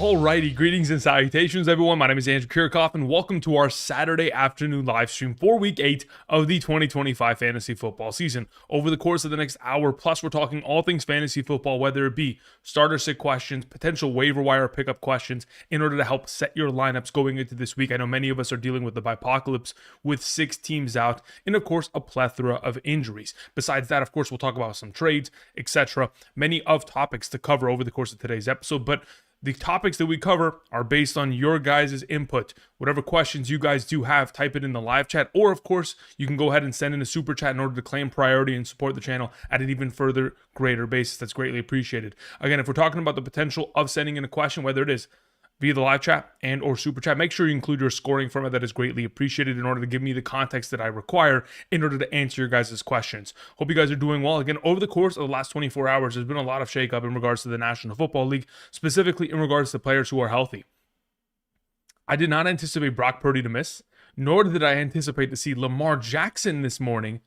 Alrighty, greetings and salutations everyone. My name is Andrew Kirchhoff and welcome to our Saturday afternoon live stream for week 8 of the 2025 fantasy football season. Over the course of the next hour plus, we're talking all things fantasy football, whether it be starter sit questions, potential waiver wire pickup questions, in order to help set your lineups going into this week. I know many of us are dealing with the bipocalypse with 6 teams out and of course a plethora of injuries. Besides that, of course, we'll talk about some trades, etc. Many of topics to cover over the course of today's episode, but the topics that we cover are based on your guys' input. Whatever questions you guys do have, type it in the live chat. Or, of course, you can go ahead and send in a super chat in order to claim priority and support the channel at an even further greater basis. That's greatly appreciated. Again, if we're talking about the potential of sending in a question, whether it is via the live chat and or super chat, make sure you include your scoring format. That is greatly appreciated in order to give me the context that I require in order to answer your guys' questions. Hope you guys are doing well. Again, over the course of the last 24 hours, there's been a lot of shakeup in regards to the National Football League, specifically in regards to players who are healthy. I did not anticipate Brock Purdy to miss, nor did I anticipate to see Lamar Jackson this morning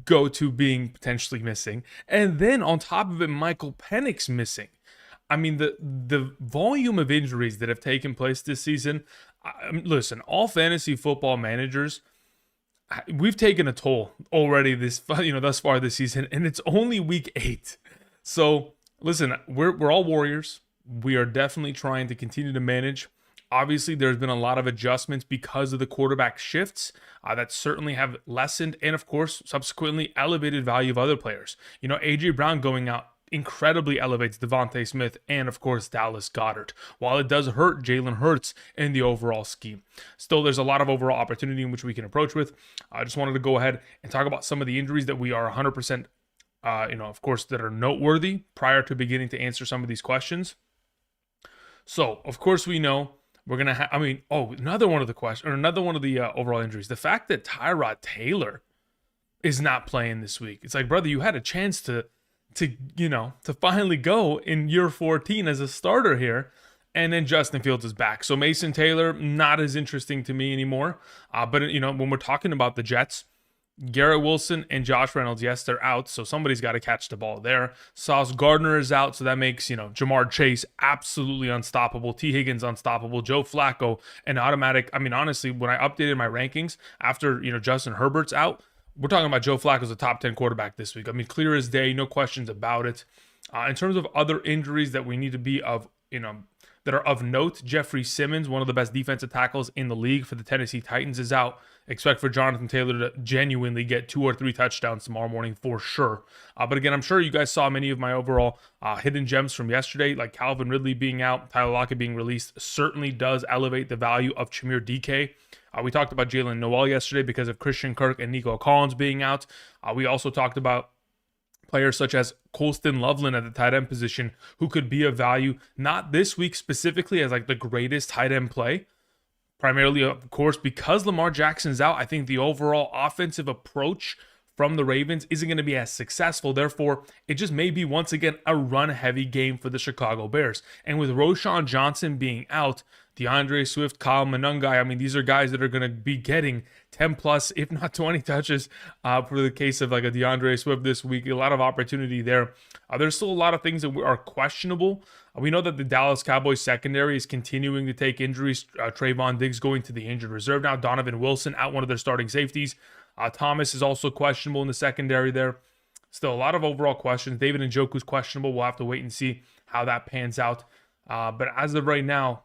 go to being potentially missing. And then on top of it, Michael Penix missing. I mean, the volume of injuries that have taken place this season, listen, all fantasy football managers, we've taken a toll already thus far this season, and it's only week 8. So, listen, we're all warriors. We are definitely trying to continue to manage. Obviously, there's been a lot of adjustments because of the quarterback shifts that certainly have lessened and, of course, subsequently elevated value of other players. You know, A.J. Brown going out incredibly elevates Devontae Smith and, of course, Dallas Goedert, while it does hurt Jalen Hurts in the overall scheme. Still, there's a lot of overall opportunity in which we can approach with. I just wanted to go ahead and talk about some of the injuries that we are 100%, of course, that are noteworthy prior to beginning to answer some of these questions. So, of course, we know we're going to have, another one of the overall injuries. The fact that Tyrod Taylor is not playing this week. It's like, brother, you had a chance to finally go in year 14 as a starter here. And then Justin Fields is back. So Mason Taylor, not as interesting to me anymore. But when we're talking about the Jets, Garrett Wilson and Josh Reynolds, yes, they're out. So somebody's got to catch the ball there. Sauce Gardner is out. So that makes, Jamar Chase absolutely unstoppable. T. Higgins unstoppable. Joe Flacco, an automatic. I mean, honestly, when I updated my rankings after, Justin Herbert's out, we're talking about Joe Flacco as a top 10 quarterback this week. I mean, clear as day, no questions about it. In terms of other injuries that we need to be of, that are of note, Jeffrey Simmons, one of the best defensive tackles in the league for the Tennessee Titans, is out. Expect for Jonathan Taylor to genuinely get 2 or 3 touchdowns tomorrow morning for sure. But again, I'm sure you guys saw many of my overall hidden gems from yesterday, like Calvin Ridley being out, Tyler Lockett being released, certainly does elevate the value of Chimere DK. We talked about Jalen Noel yesterday because of Christian Kirk and Nico Collins being out. We also talked about players such as Colston Loveland at the tight end position who could be of value, not this week specifically as like the greatest tight end play. Primarily, of course, because Lamar Jackson's out, I think the overall offensive approach from the Ravens isn't going to be as successful. Therefore, it just may be once again a run-heavy game for the Chicago Bears. And with Roschon Johnson being out, DeAndre Swift, Kyle Monangai, these are guys that are going to be getting 10 plus, if not 20 touches for the case of like a DeAndre Swift this week. A lot of opportunity there. There's still a lot of things that are questionable. We know that the Dallas Cowboys secondary is continuing to take injuries. Trayvon Diggs going to the injured reserve now. Donovan Wilson out, one of their starting safeties. Thomas is also questionable in the secondary there. Still a lot of overall questions. David Njoku's questionable. We'll have to wait and see how that pans out. But as of right now,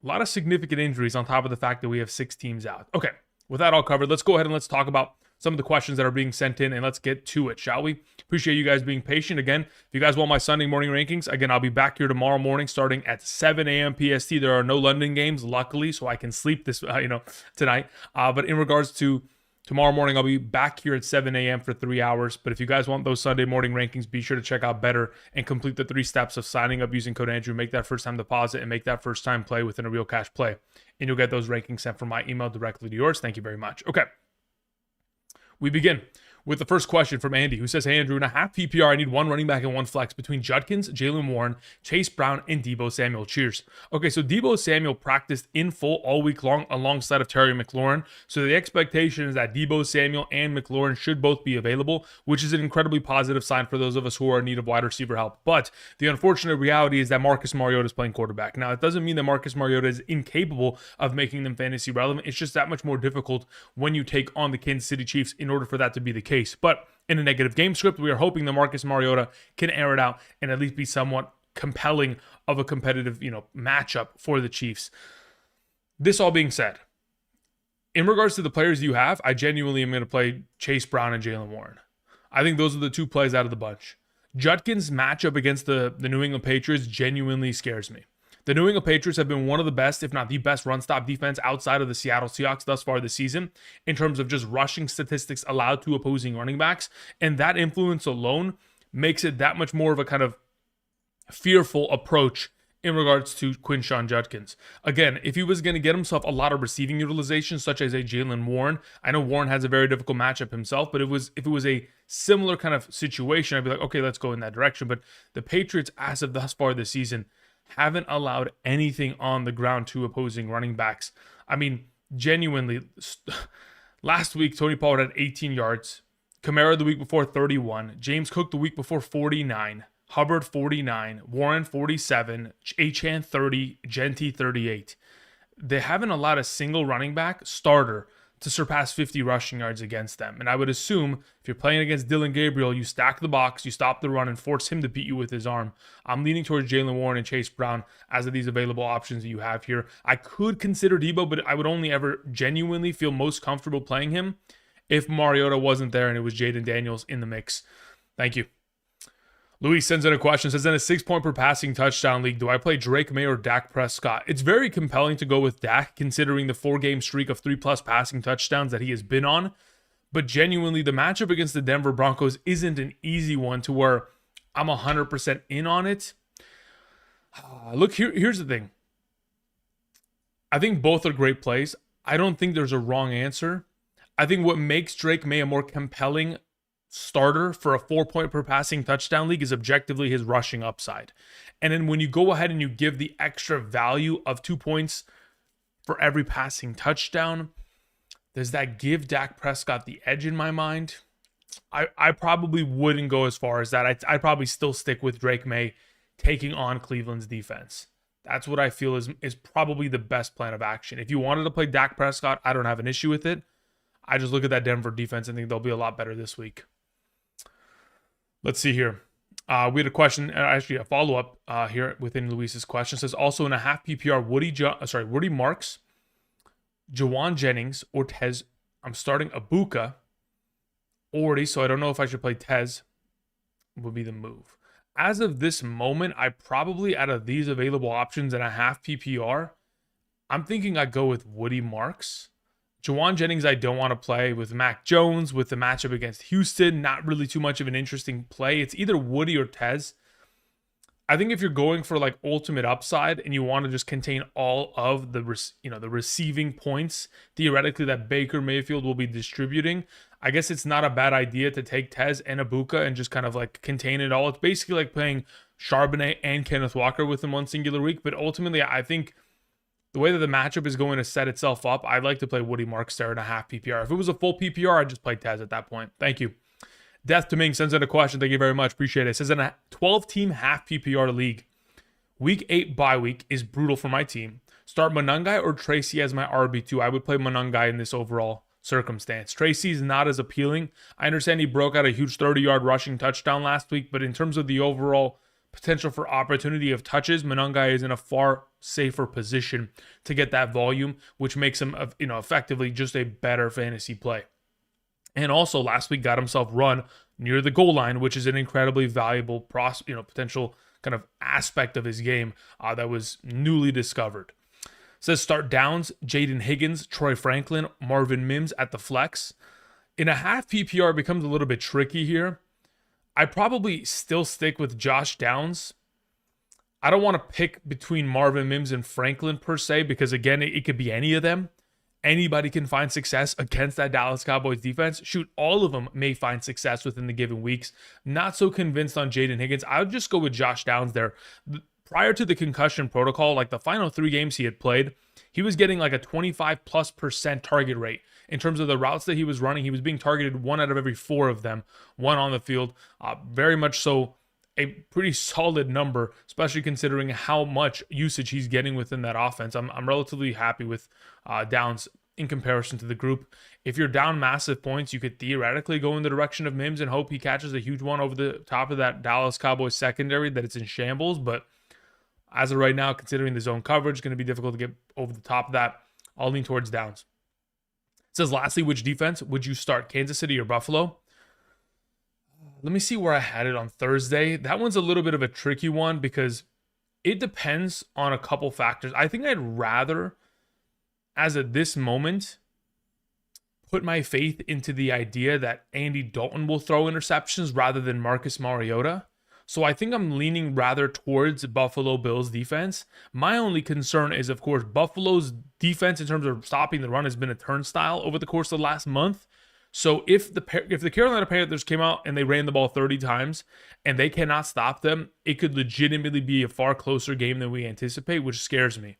a lot of significant injuries on top of the fact that we have 6 teams out. Okay, with that all covered, let's go ahead and let's talk about some of the questions that are being sent in, and let's get to it, shall we? Appreciate you guys being patient. Again, if you guys want my Sunday morning rankings, again, I'll be back here tomorrow morning starting at 7 a.m. PST. There are no London games, luckily, so I can sleep this, tonight. But in regards to tomorrow morning, I'll be back here at 7 a.m. for 3 hours. But if you guys want those Sunday morning rankings, be sure to check out Betr and complete the 3 steps of signing up using code Andrew, make that first time deposit, and make that first time play within a real cash play. And you'll get those rankings sent from my email directly to yours. Thank you very much. Okay. We begin with the first question from Andy, who says, "Hey Andrew, in a half PPR, I need one running back and one flex between Judkins, Jalen Warren, Chase Brown, and Deebo Samuel. Cheers." Okay, so Deebo Samuel practiced in full all week long alongside of Terry McLaurin. So the expectation is that Deebo Samuel and McLaurin should both be available, which is an incredibly positive sign for those of us who are in need of wide receiver help. But the unfortunate reality is that Marcus Mariota is playing quarterback. Now, it doesn't mean that Marcus Mariota is incapable of making them fantasy relevant. It's just that much more difficult when you take on the Kansas City Chiefs in order for that to be the case. But in a negative game script, we are hoping that Marcus Mariota can air it out and at least be somewhat compelling of a competitive, matchup for the Chiefs. This all being said, in regards to the players you have, I genuinely am going to play Chase Brown and Jalen Warren. I think those are the two plays out of the bunch. Judkins' matchup against the New England Patriots genuinely scares me. The New England Patriots have been one of the best, if not the best, run-stop defense outside of the Seattle Seahawks thus far this season in terms of just rushing statistics allowed to opposing running backs. And that influence alone makes it that much more of a kind of fearful approach in regards to Quinshon Judkins. Again, if he was going to get himself a lot of receiving utilization, such as a Jalen Warren, I know Warren has a very difficult matchup himself, but if it was a similar kind of situation, I'd be like, okay, let's go in that direction. But the Patriots, as of thus far this season, haven't allowed anything on the ground to opposing running backs. I mean, genuinely, last week, Tony Pollard had 18 yards. Kamara the week before, 31. James Cook the week before, 49. Hubbard, 49. Warren, 47. Achane, 30. Genty, 38. They haven't allowed a single running back starter to surpass 50 rushing yards against them. And I would assume if you're playing against Dylan Gabriel, you stack the box, you stop the run, and force him to beat you with his arm. I'm leaning towards Jalen Warren and Chase Brown as of these available options that you have here. I could consider Deebo, but I would only ever genuinely feel most comfortable playing him if Mariota wasn't there and it was Jaden Daniels in the mix. Thank you. Luis sends in a question, says, in a 6-point per passing touchdown league, do I play Drake May or Dak Prescott? It's very compelling to go with Dak, considering the 4-game streak of 3+ passing touchdowns that he has been on. But genuinely, the matchup against the Denver Broncos isn't an easy one to where I'm 100% in on it. Look, here's the thing. I think both are great plays. I don't think there's a wrong answer. I think what makes Drake May a more compelling starter for a 4-point per passing touchdown league is objectively his rushing upside. And then when you go ahead and you give the extra value of 2 points for every passing touchdown, does that give Dak Prescott the edge in my mind? I probably wouldn't go as far as that. I'd probably still stick with Drake May taking on Cleveland's defense. That's what I feel is probably the best plan of action. If you wanted to play Dak Prescott, I don't have an issue with it. I just look at that Denver defense and think they'll be a lot better this week. Let's see here. We had a question, actually a follow-up here within Luis's question. It says, also in a half PPR, Woody Marks, Jawan Jennings, or Tez. I'm starting Abuka already, so I don't know if I should play Tez. Would be the move. As of this moment, I probably, out of these available options in a half PPR, I'm thinking I'd go with Woody Marks. Jawan Jennings, I don't want to play with Mac Jones with the matchup against Houston. Not really too much of an interesting play. It's either Woody or Tez. I think if you're going for like ultimate upside and you want to just contain all of the receiving points theoretically that Baker Mayfield will be distributing, I guess it's not a bad idea to take Tez and Abuka and just kind of like contain it all. It's basically like playing Charbonnet and Kenneth Walker within one singular week. But ultimately, I think the way that the matchup is going to set itself up, I'd like to play Woody Marks there in a half PPR. If it was a full PPR, I'd just play Tez at that point. Thank you. Death to Ming sends in a question. Thank you very much. Appreciate it. It says, in a 12-team half PPR league, week 8 bye week is brutal for my team. Start Monangai or Tracy as my RB2. I would play Monangai in this overall circumstance. Tracy's not as appealing. I understand he broke out a huge 30-yard rushing touchdown last week, but in terms of the overall potential for opportunity of touches, Monangai is in a far safer position to get that volume, which makes him, effectively just a better fantasy play. And also last week got himself run near the goal line, which is an incredibly valuable potential kind of aspect of his game that was newly discovered. It says start Downs, Jaden Higgins, Troy Franklin, Marvin Mims at the flex. In a half PPR, it becomes a little bit tricky here. I probably still stick with Josh Downs. I don't want to pick between Marvin Mims and Franklin per se, because again, it could be any of them. anybody can find success against that Dallas Cowboys defense. Shoot, all of them may find success within the given weeks. Not so convinced on Jaden Higgins. I would just go with Josh Downs there. Prior to the concussion protocol, like the final 3 games he had played, he was getting like a 25+% target rate. In terms of the routes that he was running, he was being targeted 1 out of every 4 of them, 1 on the field. Very much so a pretty solid number, especially considering how much usage he's getting within that offense. I'm relatively happy with Downs in comparison to the group. If you're down massive points, you could theoretically go in the direction of Mims and hope he catches a huge one over the top of that Dallas Cowboys secondary that it's in shambles. But as of right now, considering the zone coverage, going to be difficult to get over the top of that. I'll lean towards Downs. It says, lastly, which defense would you start, Kansas City or Buffalo? Let me see where I had it on Thursday. That one's a little bit of a tricky one because it depends on a couple factors. I think I'd rather, as of this moment, put my faith into the idea that Andy Dalton will throw interceptions rather than Marcus Mariota. So I think I'm leaning rather towards Buffalo Bills defense. My only concern is, of course, Buffalo's defense in terms of stopping the run has been a turnstile over the course of the last month. So if the Carolina Panthers came out and they ran the ball 30 times and they cannot stop them, it could legitimately be a far closer game than we anticipate, which scares me.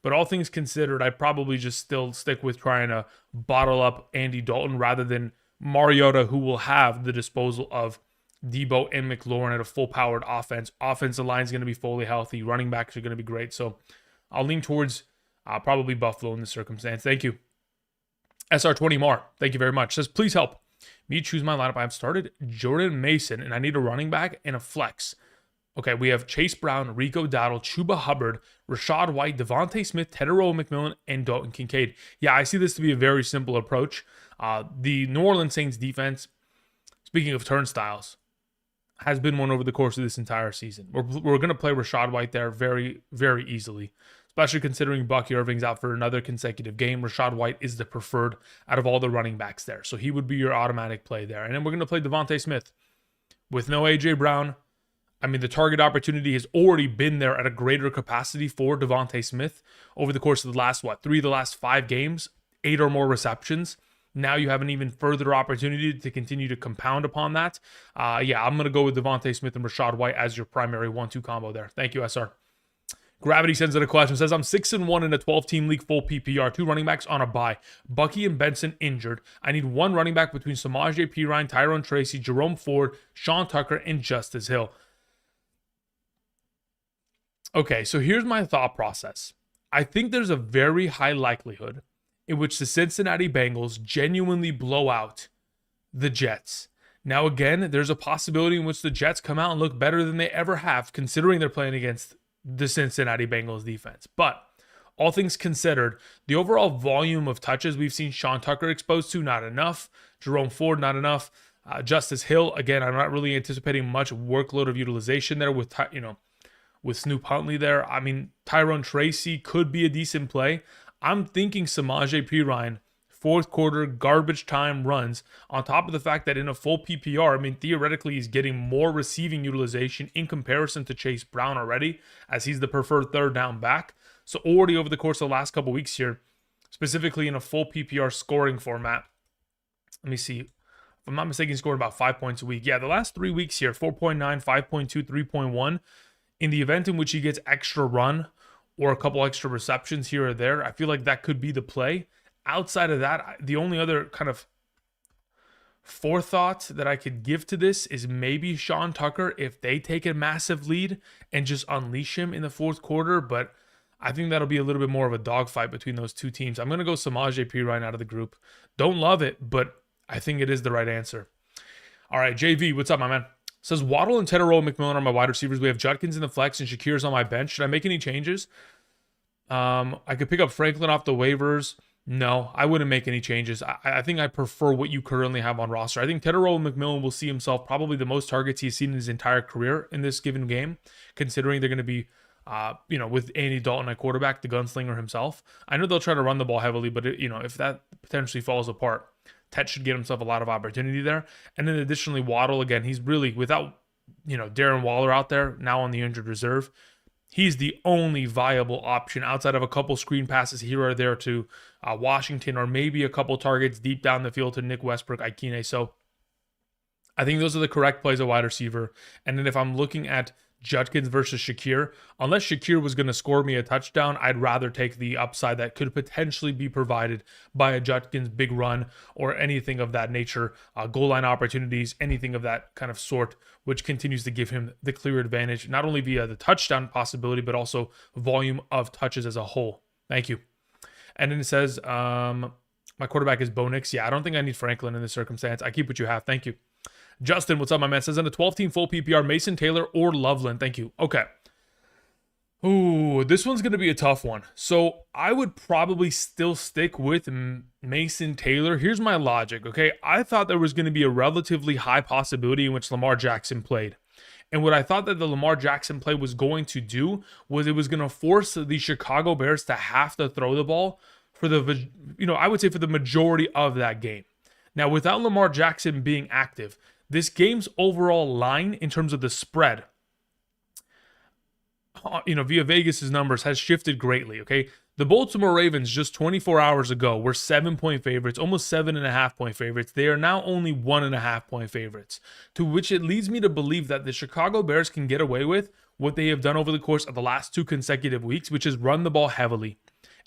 But all things considered, I'd probably just still stick with trying to bottle up Andy Dalton rather than Mariota, who will have the disposal of Debo and McLaurin at a full-powered offense. Offensive line is going to be fully healthy. Running backs are going to be great. So I'll lean towards probably Buffalo in this circumstance. Thank you. SR20 Mar, thank you very much. Says, please help me choose my lineup. I've started Jordan Mason, and I need a running back and a flex. Okay, we have Chase Brown, Rico Dowdle, Chuba Hubbard, Rashad White, Devontae Smith, Tedero McMillan, and Dalton Kincaid. Yeah, I see this to be a very simple approach. The New Orleans Saints defense, speaking of turnstiles, has been one over the course of this entire season. We're going to play Rashad White there very, very easily, especially considering Bucky Irving's out for another consecutive game. Rashad White is the preferred out of all the running backs there. So he would be your automatic play there. And then we're going to play Devontae Smith with no A.J. Brown. I mean, the target opportunity has already been there at a greater capacity for Devontae Smith over the course of the last, 3 of the last 5 games, 8 or more receptions. Now you have an even further opportunity to continue to compound upon that. Yeah, I'm going to go with Devontae Smith and Rashad White as your primary 1-2 combo there. Thank you, SR. Gravity sends in a question. Says, I'm 6-1 in a 12-team league full PPR. 2 running backs on a bye. Bucky and Benson injured. I need 1 running back between Samaje Perine, Tyrone Tracy, Jerome Ford, Sean Tucker, and Justice Hill. Okay, so here's my thought process. I think there's a very high likelihood in which the Cincinnati Bengals genuinely blow out the Jets. Now, again, there's a possibility in which the Jets come out and look better than they ever have, considering they're playing against the Cincinnati Bengals defense. But all things considered, the overall volume of touches we've seen Sean Tucker exposed to, not enough. Jerome Ford, not enough. Justice Hill, again, I'm not really anticipating much workload of utilization there with Snoop Huntley there. I mean, Tyrone Tracy could be a decent play. I'm thinking Samaje Perine, 4th quarter garbage time runs, on top of the fact that in a full PPR, I mean, theoretically, he's getting more receiving utilization in comparison to Chase Brown already, as he's the preferred 3rd down back. So already over the course of the last couple weeks here, specifically in a full PPR scoring format, let me see. If I'm not mistaken, he's scored about 5 points a week. Yeah, the last 3 weeks here, 4.9, 5.2, 3.1. In the event in which he gets extra run or a couple extra receptions here or there, I feel like that could be the play. Outside of that, the only other kind of forethought that I could give to this is maybe Sean Tucker if they take a massive lead and just unleash him in the 4th quarter. But I think that'll be a little bit more of a dogfight between those two teams. I'm going to go Samaje Perine out of the group. Don't love it, but I think it is the right answer. All right, JV, what's up, my man? Says, Waddle and Tedero McMillan are my wide receivers. We have Judkins in the flex and Shakir's on my bench. Should I make any changes? I could pick up Franklin off the waivers. No, I wouldn't make any changes. I think I prefer what you currently have on roster. I think Tedero McMillan will see himself probably the most targets he's seen in his entire career in this given game, considering they're going to be, with Andy Dalton at quarterback, the gunslinger himself. I know they'll try to run the ball heavily, but if that potentially falls apart, Ted should get himself a lot of opportunity there. And then additionally, Waddle, again, he's really, without, Darren Waller out there, now on the injured reserve, He's the only viable option outside of a couple screen passes here or there to Washington, or maybe a couple targets deep down the field to Nick Westbrook, Ikine. So I think those are the correct plays at wide receiver. And then if I'm looking at Judkins versus Shakir, unless Shakir was going to score me a touchdown, I'd rather take the upside that could potentially be provided by a Judkins big run or anything of that nature, goal line opportunities, anything of that kind of sort, which continues to give him the clear advantage, not only via the touchdown possibility, but also volume of touches as a whole. Thank you. And then it says, my quarterback is Bo Nix. Yeah, I don't think I need Franklin in this circumstance. I keep what you have. Thank you. Justin, what's up, my man? Says in a 12-team full PPR, Mason Taylor or Loveland. Thank you. Okay. Ooh, this one's going to be a tough one. So I would probably still stick with Mason Taylor. Here's my logic, okay? I thought there was going to be a relatively high possibility in which Lamar Jackson played. And what I thought that the Lamar Jackson play was going to do was it was going to force the Chicago Bears to have to throw the ball for the, I would say for the majority of that game. Now, without Lamar Jackson being active, this game's overall line in terms of the spread, via Vegas's numbers has shifted greatly, okay? The Baltimore Ravens just 24 hours ago were 7-point favorites, almost 7.5-point favorites. They are now only 1.5-point favorites, to which it leads me to believe that the Chicago Bears can get away with what they have done over the course of the last 2 consecutive weeks, which is run the ball heavily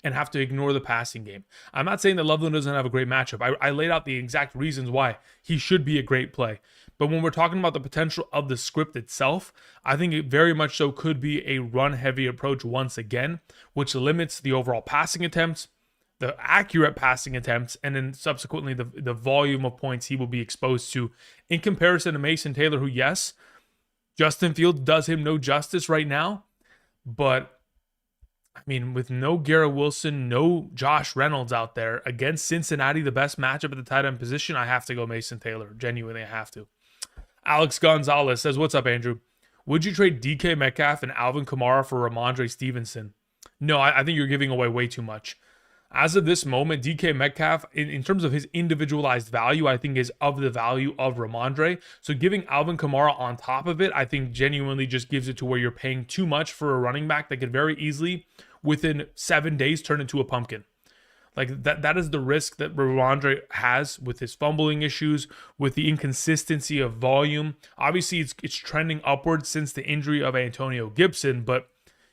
and have to ignore the passing game. I'm not saying that Loveland doesn't have a great matchup. I laid out the exact reasons why he should be a great play. But when we're talking about the potential of the script itself, I think it very much so could be a run-heavy approach once again, which limits the overall passing attempts, the accurate passing attempts, and then subsequently the volume of points he will be exposed to in comparison to Mason Taylor, who, yes, Justin Fields does him no justice right now, but I mean, with no Garrett Wilson, no Josh Reynolds out there against Cincinnati, the best matchup at the tight end position, I have to go Mason Taylor. Genuinely, I have to. Alex Gonzalez says, what's up, Andrew? Would you trade DK Metcalf and Alvin Kamara for Ramondre Stevenson? No, I think you're giving away way too much. As of this moment, DK Metcalf, in terms of his individualized value, I think is of the value of Ramondre. So giving Alvin Kamara on top of it, I think genuinely just gives it to where you're paying too much for a running back that could very easily, within 7 days, turn into a pumpkin. Like that is the risk that Ramondre has with his fumbling issues, with the inconsistency of volume. Obviously, it's trending upwards since the injury of Antonio Gibson, but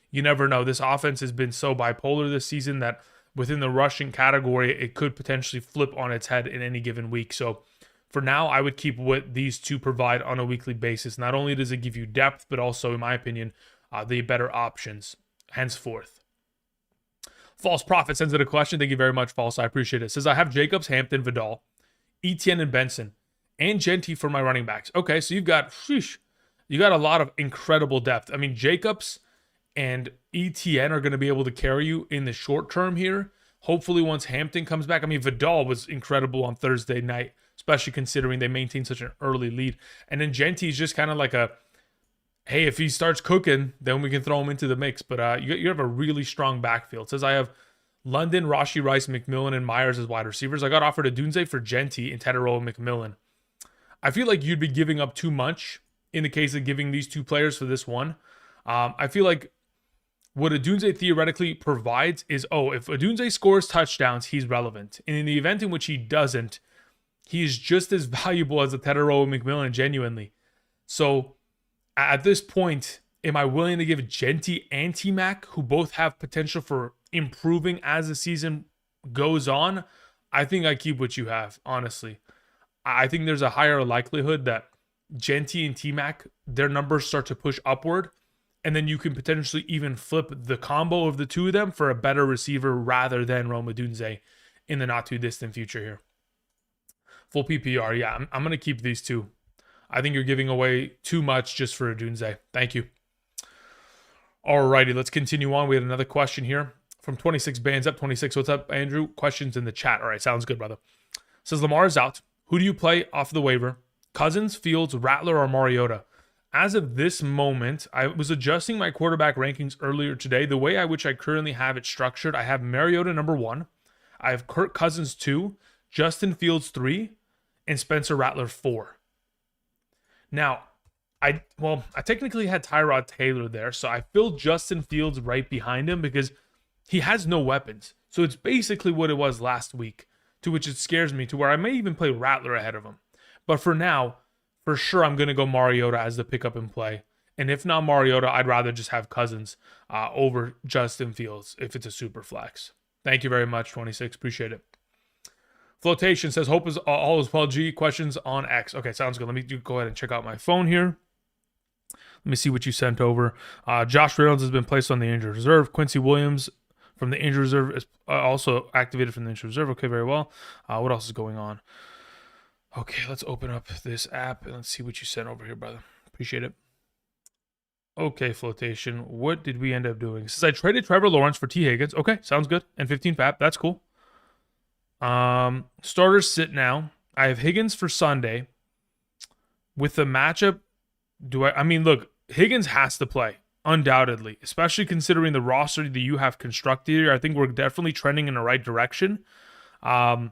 you never know. This offense has been so bipolar this season that within the rushing category, it could potentially flip on its head in any given week. So for now, I would keep what these two provide on a weekly basis. Not only does it give you depth, but also, in my opinion, the better options henceforth. False Prophet sends in a question. Thank you very much, False. I appreciate it. Says, I have Jacobs, Hampton, Vidal, Etienne, and Benson, and Genty for my running backs. Okay, so you got a lot of incredible depth. I mean, Jacobs and Etienne are going to be able to carry you in the short term here. Hopefully, once Hampton comes back. I mean, Vidal was incredible on Thursday night, especially considering they maintained such an early lead. And then Genty is just kind of like a, hey, if he starts cooking, then we can throw him into the mix. But you have a really strong backfield. It says I have London, Rashee Rice, McMillan, and Myers as wide receivers. I got offered a Dunze for Genty and Tetero and McMillan. I feel like you'd be giving up too much in the case of giving these two players for this one. I feel like what Odunze theoretically provides is, if Odunze scores touchdowns, he's relevant. And in the event in which he doesn't, he's just as valuable as a Tetero and McMillan, genuinely. So at this point, am I willing to give Genty and T-Mac, who both have potential for improving as the season goes on? I think I keep what you have, honestly. I think there's a higher likelihood that Genty and T-Mac, their numbers start to push upward, and then you can potentially even flip the combo of the two of them for a better receiver rather than Rome Odunze in the not-too-distant future here. Full PPR, yeah, I'm going to keep these two. I think you're giving away too much just for Odunze. Thank you. Alrighty, let's continue on. We had another question here from 26 Bands Up 26. What's up, Andrew? Questions in the chat. All right, sounds good, brother. Says Lamar is out. Who do you play off the waiver? Cousins, Fields, Rattler, or Mariota? As of this moment, I was adjusting my quarterback rankings earlier today. The way which I currently have it structured, I have Mariota number 1. I have Kirk Cousins 2, Justin Fields 3, and Spencer Rattler 4. Now, I technically had Tyrod Taylor there, so I filled Justin Fields right behind him because he has no weapons. So it's basically what it was last week, to which it scares me to where I may even play Rattler ahead of him. But for now, for sure, I'm going to go Mariota as the pickup and play. And if not Mariota, I'd rather just have Cousins over Justin Fields if it's a super flex. Thank you very much, 26. Appreciate it. Flotation says, hope is all is well, G. Questions on X. Okay, sounds good. Let me go ahead and check out my phone here. Let me see what you sent over. Josh Reynolds has been placed on the injured reserve. Quincy Williams from the injured reserve is also activated from the injured reserve. Okay, very well. What else is going on? Okay, let's open up this app and let's see what you sent over here, brother. Appreciate it. Okay, Flotation. What did we end up doing? Since I traded Trevor Lawrence for T. Higgins. Okay, sounds good. And 15 FAP. That's cool. Starters sit now. I have Higgins for Sunday. With the matchup, I mean, look, Higgins has to play, undoubtedly, especially considering the roster that you have constructed here. I think we're definitely trending in the right direction. I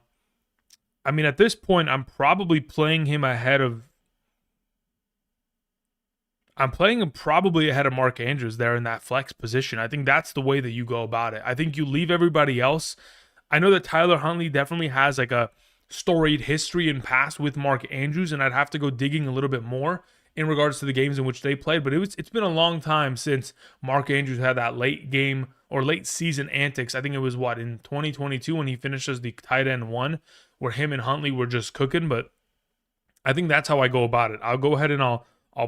mean, at this point, I'm probably playing him ahead of Mark Andrews there in that flex position. I think that's the way that you go about it. I think you leave everybody else. I know that Tyler Huntley definitely has like a storied history and past with Mark Andrews, and I'd have to go digging a little bit more in regards to the games in which they played. But it's been a long time since Mark Andrews had that late game or late season antics. I think it was in 2022 when he finished as the tight end 1, where him and Huntley were just cooking. But I think that's how I go about it. I'll go ahead and I'll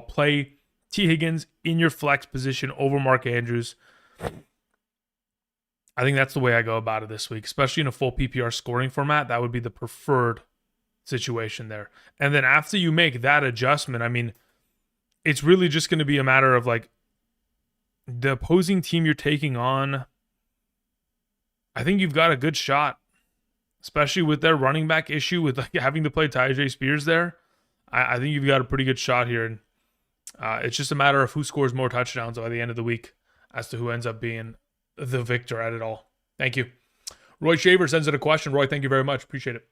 play T. Higgins in your flex position over Mark Andrews. I think that's the way I go about it this week, especially in a full PPR scoring format. That would be the preferred situation there. And then after you make that adjustment, I mean, it's really just going to be a matter of like the opposing team you're taking on. I think you've got a good shot, especially with their running back issue with like having to play Tyjae Spears there. I think you've got a pretty good shot here. And it's just a matter of who scores more touchdowns by the end of the week as to who ends up being the victor at it all. Thank you. Roy Shaver sends in a question. Roy, thank you very much. Appreciate it.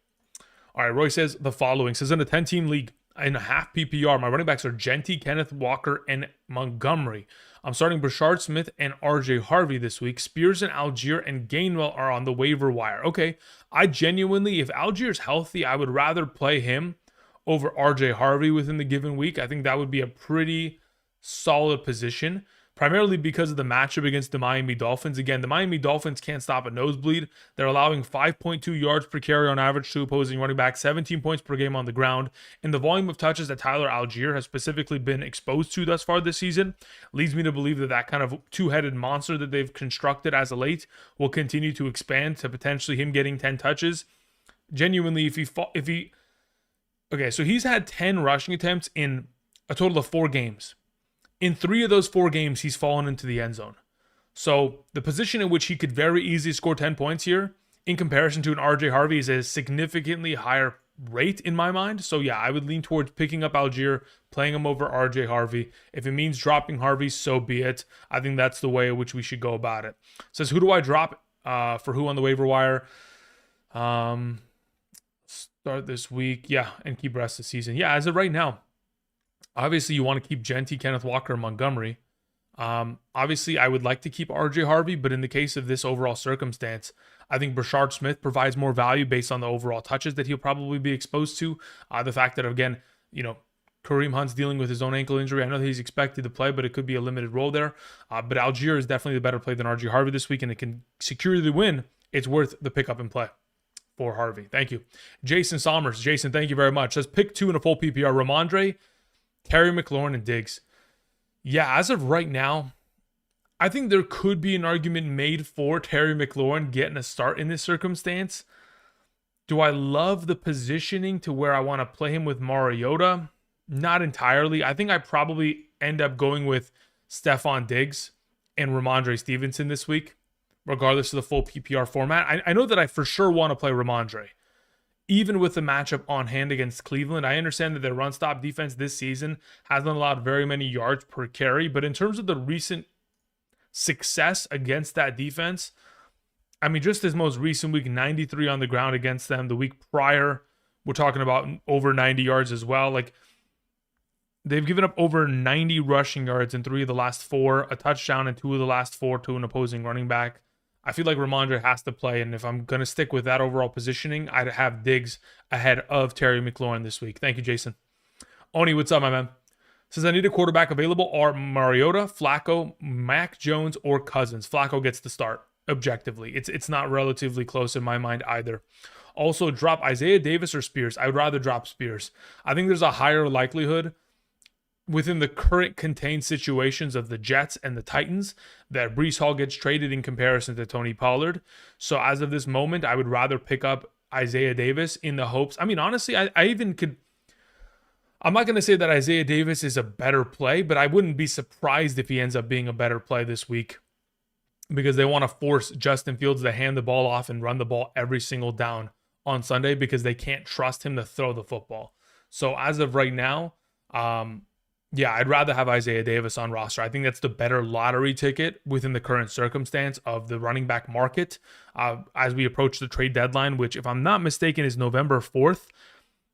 All right, Roy says the following. Says in a 10-team league, in a half PPR, my running backs are Genty, Kenneth Walker, and Montgomery. I'm starting Brashard Smith and RJ Harvey this week. Spears and Algier and Gainwell are on the waiver wire. Okay, I genuinely, if Algier's healthy, I would rather play him over RJ Harvey within the given week. I think that would be a pretty solid position, primarily because of the matchup against the Miami Dolphins. Again, the Miami Dolphins can't stop a nosebleed. They're allowing 5.2 yards per carry on average to opposing running back, 17 points per game on the ground. And the volume of touches that Tyler Algier has specifically been exposed to thus far this season leads me to believe that that kind of two-headed monster that they've constructed as of late will continue to expand to potentially him getting 10 touches. Genuinely, okay, so he's had 10 rushing attempts in a total of 4 games. In 3 of those 4 games, he's fallen into the end zone. So the position in which he could very easily score 10 points here, in comparison to an RJ Harvey, is a significantly higher rate in my mind. So yeah, I would lean towards picking up Algier, playing him over RJ Harvey. If it means dropping Harvey, so be it. I think that's the way in which we should go about it. Says, who do I drop for who on the waiver wire? Start this week. Yeah, and keep rest of the season. Yeah, as of right now, obviously, you want to keep Genty, Kenneth Walker, and Montgomery. Obviously, I would like to keep RJ Harvey, but in the case of this overall circumstance, I think Brashard Smith provides more value based on the overall touches that he'll probably be exposed to. The fact that, again, Kareem Hunt's dealing with his own ankle injury. I know that he's expected to play, but it could be a limited role there. But Algier is definitely the better play than RJ Harvey this week, and it can secure the win. It's worth the pickup and play for Harvey. Thank you. Jason Sommers. Jason, thank you very much. Says pick 2 in a full PPR. Ramondre, Terry McLaurin, and Diggs. Yeah, as of right now, I think there could be an argument made for Terry McLaurin getting a start in this circumstance. Do I love the positioning to where I want to play him with Mariota? Not entirely. I think I probably end up going with Stephon Diggs and Ramondre Stevenson this week, regardless of the full PPR format. I know that I for sure want to play Ramondre. Even with the matchup on hand against Cleveland, I understand that their run-stop defense this season hasn't allowed very many yards per carry, but in terms of the recent success against that defense, I mean, just his most recent week, 93 on the ground against them. The week prior, we're talking about over 90 yards as well. Like, They've given up over 90 rushing yards in 3 of the last 4, a touchdown in 2 of the last 4 to an opposing running back. I feel like Ramondre has to play, and if I'm going to stick with that overall positioning, I'd have Diggs ahead of Terry McLaurin this week. Thank you, Jason. Oni, what's up, my man? Says I need a quarterback available are Mariota, Flacco, Mac Jones, or Cousins. Flacco gets the start, objectively. It's not relatively close in my mind either. Also, drop Isaiah Davis or Spears. I would rather drop Spears. I think there's a higher likelihood within the current contained situations of the Jets and the Titans that Breece Hall gets traded in comparison to Tony Pollard. So as of this moment, I would rather pick up Isaiah Davis in the hopes. I mean, honestly, I even could. I'm not going to say that Isaiah Davis is a better play, but I wouldn't be surprised if he ends up being a better play this week because they want to force Justin Fields to hand the ball off and run the ball every single down on Sunday because they can't trust him to throw the football. So as of right now, yeah, I'd rather have Isaiah Davis on roster. I think that's the better lottery ticket within the current circumstance of the running back market as we approach the trade deadline, which, if I'm not mistaken, is November 4th.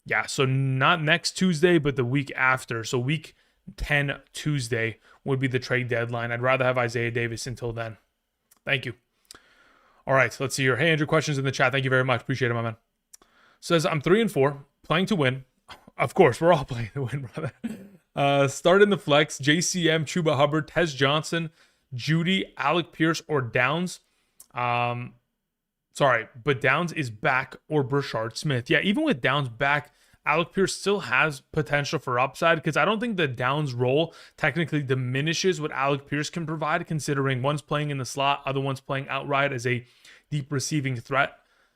Yeah, so not next Tuesday, but the week after. So week 10 Tuesday would be the trade deadline. I'd rather have Isaiah Davis until then. Thank you. All right, let's see here. Hey, Andrew, questions in the chat. Thank you very much. Appreciate it, my man. Says, I'm 3-4, playing to win. Of course, we're all playing to win, brother. Start in the flex, JCM, Chuba Hubbard, Tez Johnson, Judy, Alec Pierce, or Downs. Sorry, but Downs is back or Brashard Smith. Yeah, even with Downs back, Alec Pierce still has potential for upside because I don't think the Downs role technically diminishes what Alec Pierce can provide, considering one's playing in the slot, other one's playing outright as a deep receiving threat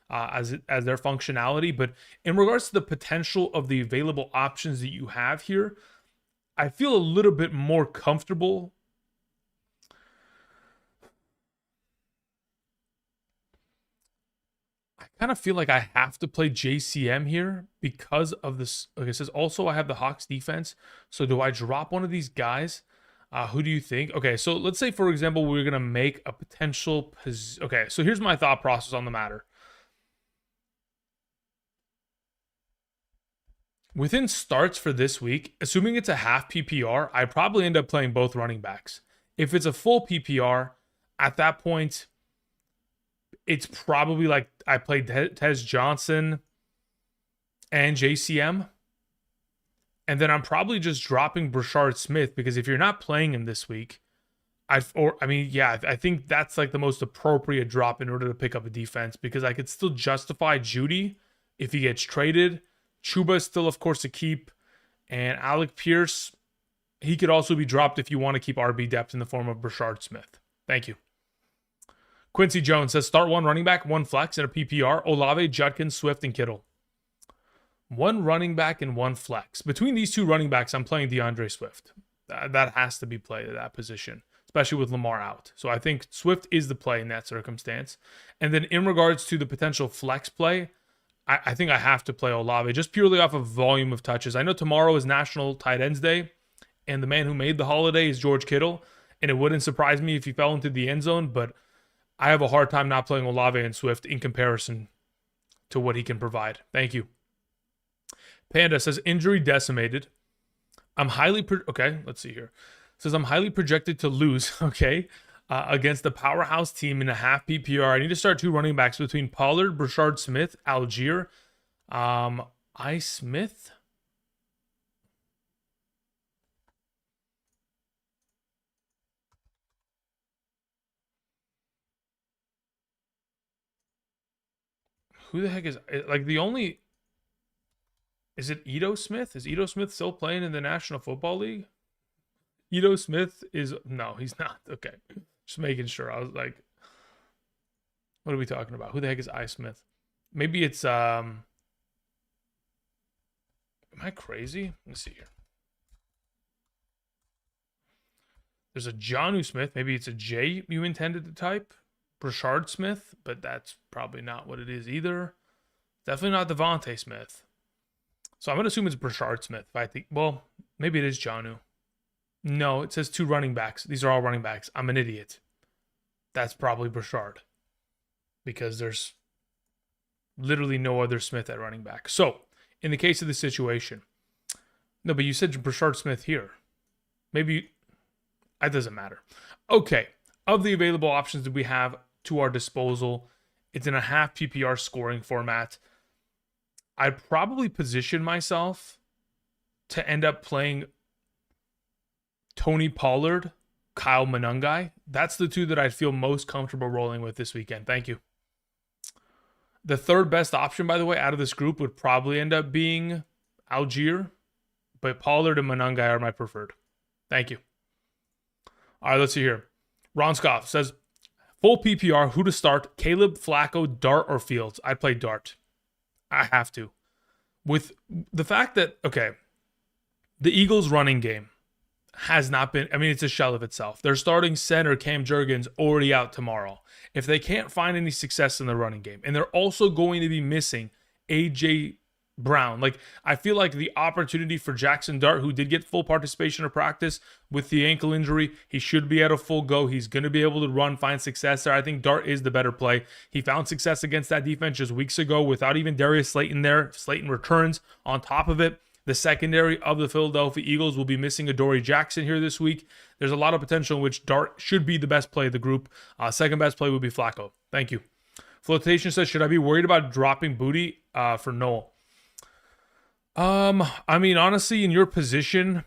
as their functionality. But in regards to the potential of the available options that you have here, I feel a little bit more comfortable. I kind of feel like I have to play JCM here because of this. Like it says, also I have the Hawks defense. So do I drop one of these guys? Who do you think? Okay, so let's say, for example, we're going to make a potential. Okay, so here's my thought process on the matter. Within starts for this week, assuming it's a half PPR, I probably end up playing both running backs. If it's a full PPR, at that point, it's probably like I played Tez Johnson and JCM. And then I'm probably just dropping Brashard Smith because if you're not playing him this week, I think that's like the most appropriate drop in order to pick up a defense because I could still justify Judy if he gets traded. Chuba is still, of course, a keep. And Alec Pierce, he could also be dropped if you want to keep RB depth in the form of Brashard Smith. Thank you. Quincy Jones says, start one running back, one flex, and a PPR. Olave, Judkins, Swift, and Kittle. One running back and one flex. Between these two running backs, I'm playing DeAndre Swift. That has to be played at that position, especially with Lamar out. So I think Swift is the play in that circumstance. And then in regards to the potential flex play, I think I have to play Olave just purely off of volume of touches. I know tomorrow is National Tight Ends Day, and the man who made the holiday is George Kittle, and it wouldn't surprise me if he fell into the end zone, but I have a hard time not playing Olave and Swift in comparison to what he can provide. Thank you. Panda says, injury decimated. Okay, let's see here. Says, I'm highly projected to lose, okay, against the powerhouse team in a half PPR. I need to start two running backs between Pollard, Brashard Smith, Algier. Smith? Who the heck is, like, the only... Is it Ito Smith? Is Ito Smith still playing in the National Football League? Ito Smith is... No, he's not. Okay. Just making sure. I was like, what are we talking about? Who the heck is I Smith? Maybe it's... Am I crazy? Let's see here. There's a Jonnu Smith. Maybe it's a J you intended to type. Brashard Smith, but that's probably not what it is either. Definitely not Devontae Smith. So I'm going to assume it's Brashard Smith. If I think, well, maybe it is Jonnu. No, it says two running backs. These are all running backs. I'm an idiot. That's probably Brashard. Because there's literally no other Smith at running back. So, in the case of the situation, No, but you said Brashard Smith here. Maybe it doesn't matter. Okay. Of the available options that we have to our disposal, it's in a half PPR scoring format. I'd probably position myself to end up playing Tony Pollard, Kyle Monangai. That's the two that I'd feel most comfortable rolling with this weekend. Thank you. The third best option, by the way, out of this group would probably end up being Algier, but Pollard and Monangai are my preferred. Thank you. All right, let's see here. Ron Scoff says, full PPR, who to start? Caleb, Flacco, Dart, or Fields? I'd play Dart. I have to. With the fact that, okay, the Eagles' running game has not been, I mean, it's a shell of itself. Their starting center, Cam Jurgens, already out tomorrow. If they can't find any success in the running game, and they're also going to be missing A.J. Brown, like, I feel like the opportunity for Jackson Dart, who did get full participation of practice with the ankle injury, he should be at a full go. He's going to be able to run, find success there. I think Dart is the better play. He found success against that defense just weeks ago without even Darius Slayton there. Slayton returns on top of it. The secondary of the Philadelphia Eagles will be missing Adoree Jackson here this week. There's a lot of potential in which Dart should be the best play of the group. Second best play would be Flacco. Thank you. Flotation says, should I be worried about dropping Booty for Noel? I mean, honestly, in your position,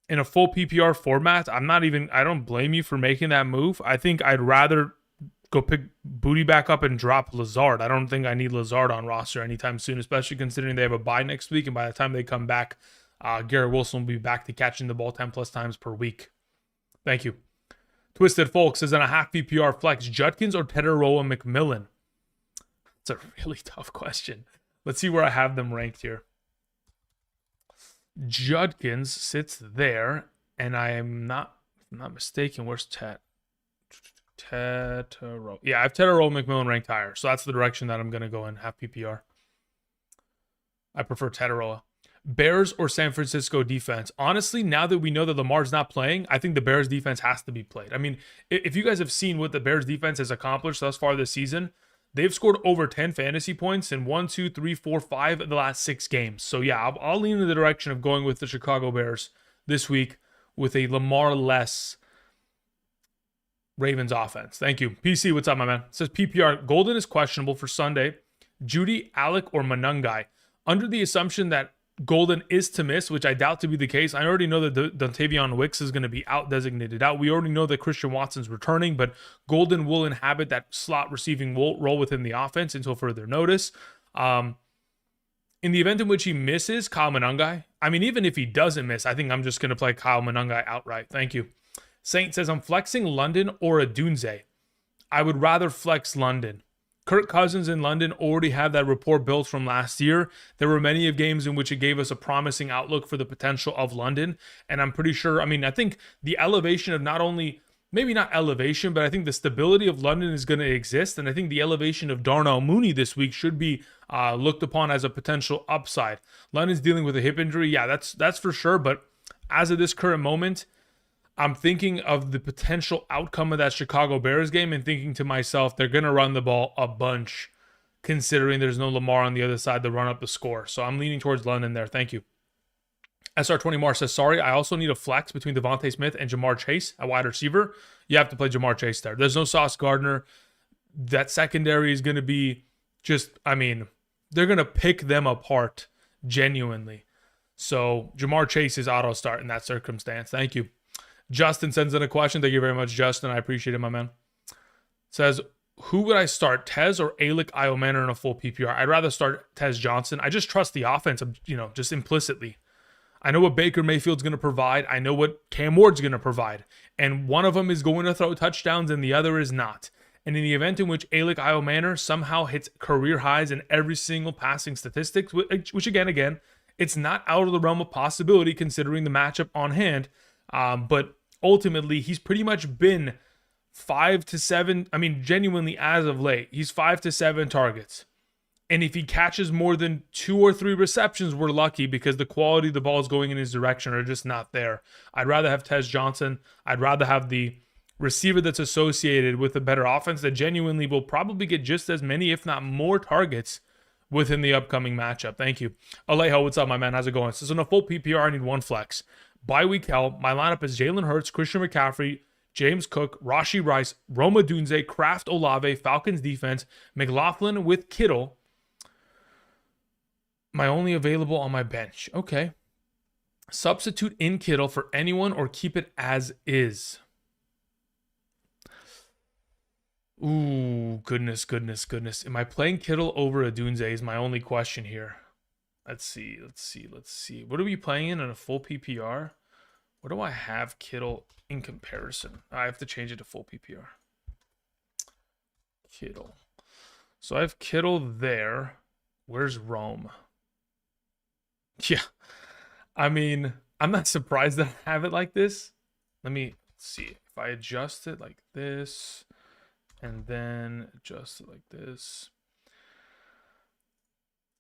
in a full PPR format, I don't blame you for making that move. I think I'd rather go pick Booty back up and drop Lazard. I don't think I need Lazard on roster anytime soon, especially considering they have a bye next week. And by the time they come back, Garrett Wilson will be back to catching the ball 10+ times per week. Thank you. Twisted Folk says, in a half PPR flex, Judkins or Teteroa McMillan? It's a really tough question. Let's see where I have them ranked here. Judkins sits there, and I am not mistaken. Where's Teteroa? Yeah, I have Teteroa McMillan ranked higher, so that's the direction that I'm going to go in, half PPR. I prefer Teteroa. Bears or San Francisco defense? Honestly, now that we know that Lamar's not playing, I think the Bears defense has to be played. I mean, if you guys have seen what the Bears defense has accomplished thus far this season, they've scored over 10 fantasy points in 1, 2, 3, 4, 5 of the last 6 games. So yeah, I'll lean in the direction of going with the Chicago Bears this week with a Lamar-less Ravens offense. Thank you. PC, what's up, my man? It says PPR, Golden is questionable for Sunday. Judy, Alec, or Monangai? Under the assumption that Golden is to miss, which I doubt to be the case. I already know that Dontavion Wicks is going to be out, designated out. We already know that Christian Watson's returning, but Golden will inhabit that slot receiving role within the offense until further notice. In the event in which he misses, Kyle Monangai. I mean, even if he doesn't miss, I think I'm just going to play Kyle Monangai outright. Thank you. Saint says, I'm flexing London or Adunze. I would rather flex London. Kirk Cousins in London already had that rapport built from last year. There were many of games in which it gave us a promising outlook for the potential of London. And I'm pretty sure, I think the elevation of not only, maybe not elevation, but I think the stability of London is going to exist. And I think the elevation of Darnell Mooney this week should be looked upon as a potential upside. London's dealing with a hip injury. Yeah, that's for sure. But as of this current moment, I'm thinking of the potential outcome of that Chicago Bears game and thinking to myself, they're going to run the ball a bunch, considering there's no Lamar on the other side to run up the score. So I'm leaning towards London there. Thank you. SR20 Mar says, sorry, I also need a flex between Devontae Smith and Jamar Chase at wide receiver. You have to play Jamar Chase there. There's no Sauce Gardner. That secondary is going to be they're going to pick them apart genuinely. So Jamar Chase is auto start in that circumstance. Thank you. Justin sends in a question. Thank you very much, Justin. I appreciate it, my man. Says, who would I start, Tez or Alec Iomanner in a full PPR? I'd rather start Tez Johnson. I just trust the offense, just implicitly. I know what Baker Mayfield's going to provide. I know what Cam Ward's going to provide. And one of them is going to throw touchdowns and the other is not. And in the event in which Alec Iomanner somehow hits career highs in every single passing statistics, which again, it's not out of the realm of possibility considering the matchup on hand. But ultimately, he's pretty much been 5 to 7. Genuinely, as of late, he's 5 to 7 targets. And if he catches more than 2 or 3 receptions, we're lucky because the quality of the balls going in his direction are just not there. I'd rather have Tez Johnson. I'd rather have the receiver that's associated with a better offense that genuinely will probably get just as many, if not more, targets within the upcoming matchup. Thank you. Alejo, what's up, my man? How's it going? So in a full PPR, I need one flex. Bye week hell. My lineup is Jalen Hurts, Christian McCaffrey, James Cook, Rashi Rice, Roma Dunze, Kraft Olave, Falcons defense, McLaughlin with Kittle. My only available on my bench. Okay. Substitute in Kittle for anyone or keep it as is. Ooh, goodness. Am I playing Kittle over Adunze is my only question here. Let's see. What are we playing in a full PPR? What do I have Kittle in comparison? I have to change it to full PPR. Kittle. So I have Kittle there. Where's Rome? Yeah. I mean, I'm not surprised that I have it like this. Let me see. If I adjust it like this and then adjust it like this,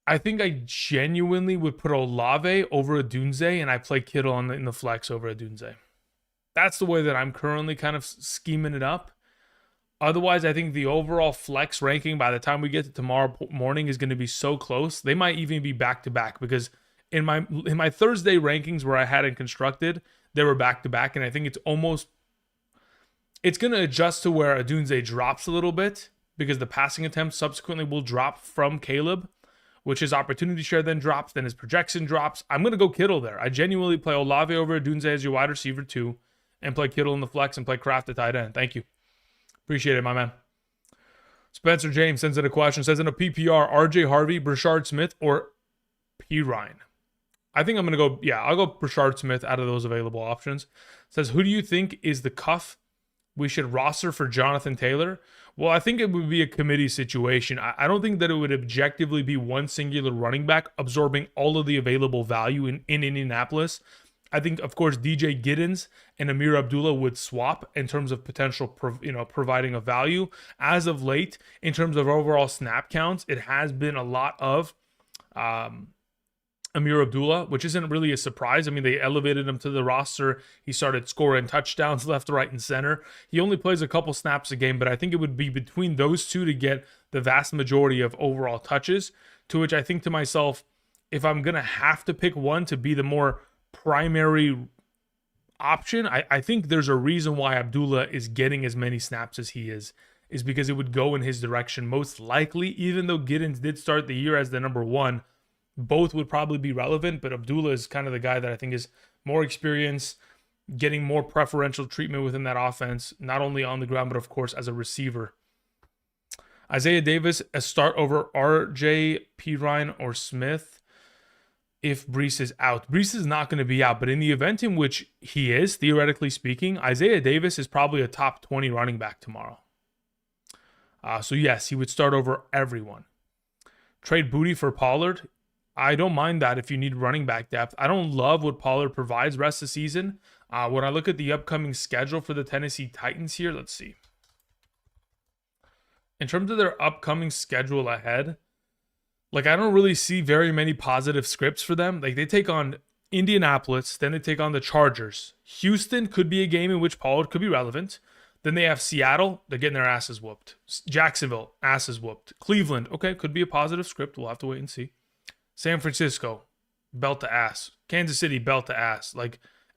I think I genuinely would put Olave over Adunze and I play Kittle in the flex over Adunze. That's the way that I'm currently kind of scheming it up. Otherwise, I think the overall flex ranking by the time we get to tomorrow morning is going to be so close. They might even be back-to-back because in my Thursday rankings where I had it constructed, they were back-to-back, and I think it's going to adjust to where Adunze drops a little bit because the passing attempts subsequently will drop from Caleb, which his opportunity share then drops, then his projection drops. I'm going to go Kittle there. I genuinely play Olave over Adunze as your wide receiver 2 and play Kittle in the flex and play Kraft at tight end. Thank you. Appreciate it, my man. Spencer James sends in a question. Says in a PPR, RJ Harvey, Brashard Smith, or P. Ryan? I think I'm going to go, I'll go Brashard Smith out of those available options. Says, who do you think is the cuff we should roster for Jonathan Taylor? Well, I think it would be a committee situation. I don't think that it would objectively be one singular running back absorbing all of the available value in Indianapolis. I think, of course, DJ Giddens and Amir Abdullah would swap in terms of potential, providing a value. As of late, in terms of overall snap counts, it has been a lot of Amir Abdullah, which isn't really a surprise. I mean, they elevated him to the roster. He started scoring touchdowns left, right, and center. He only plays a couple snaps a game, but I think it would be between those two to get the vast majority of overall touches, to which I think to myself, if I'm going to have to pick one to be the more primary option, I think there's a reason why Abdullah is getting as many snaps as he is because it would go in his direction most likely, even though Giddens did start the year as the number 1. Both would probably be relevant, but Abdullah is kind of the guy that I think is more experienced, getting more preferential treatment within that offense, not only on the ground, but of course as a receiver. Isaiah Davis, a start over RJ, Pirine, or Smith if Breece is out. Breece is not going to be out, but in the event in which he is, theoretically speaking, Isaiah Davis is probably a top 20 running back tomorrow. So yes, he would start over everyone. Trade Booty for Pollard. I don't mind that if you need running back depth. I don't love what Pollard provides rest of the season. When I look at the upcoming schedule for the Tennessee Titans here, let's see. In terms of their upcoming schedule ahead, I don't really see very many positive scripts for them. They take on Indianapolis, then they take on the Chargers. Houston could be a game in which Pollard could be relevant. Then they have Seattle, they're getting their asses whooped. Jacksonville, asses whooped. Cleveland, okay, could be a positive script. We'll have to wait and see. San Francisco, belt to ass. Kansas City, belt to ass.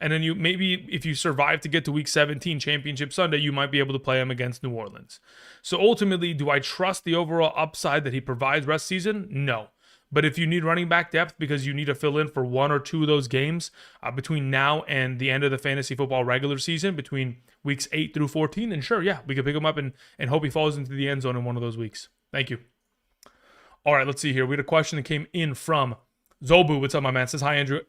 And then maybe if you survive to get to week 17, Championship Sunday, you might be able to play him against New Orleans. So ultimately, do I trust the overall upside that he provides rest season? No. But if you need running back depth because you need to fill in for one or two of those games between now and the end of the fantasy football regular season, between weeks 8 through 14, then sure, yeah, we can pick him up and hope he falls into the end zone in one of those weeks. Thank you. All right, let's see here. We had a question that came in from Zobu. What's up, my man? Says, hi, Andrew.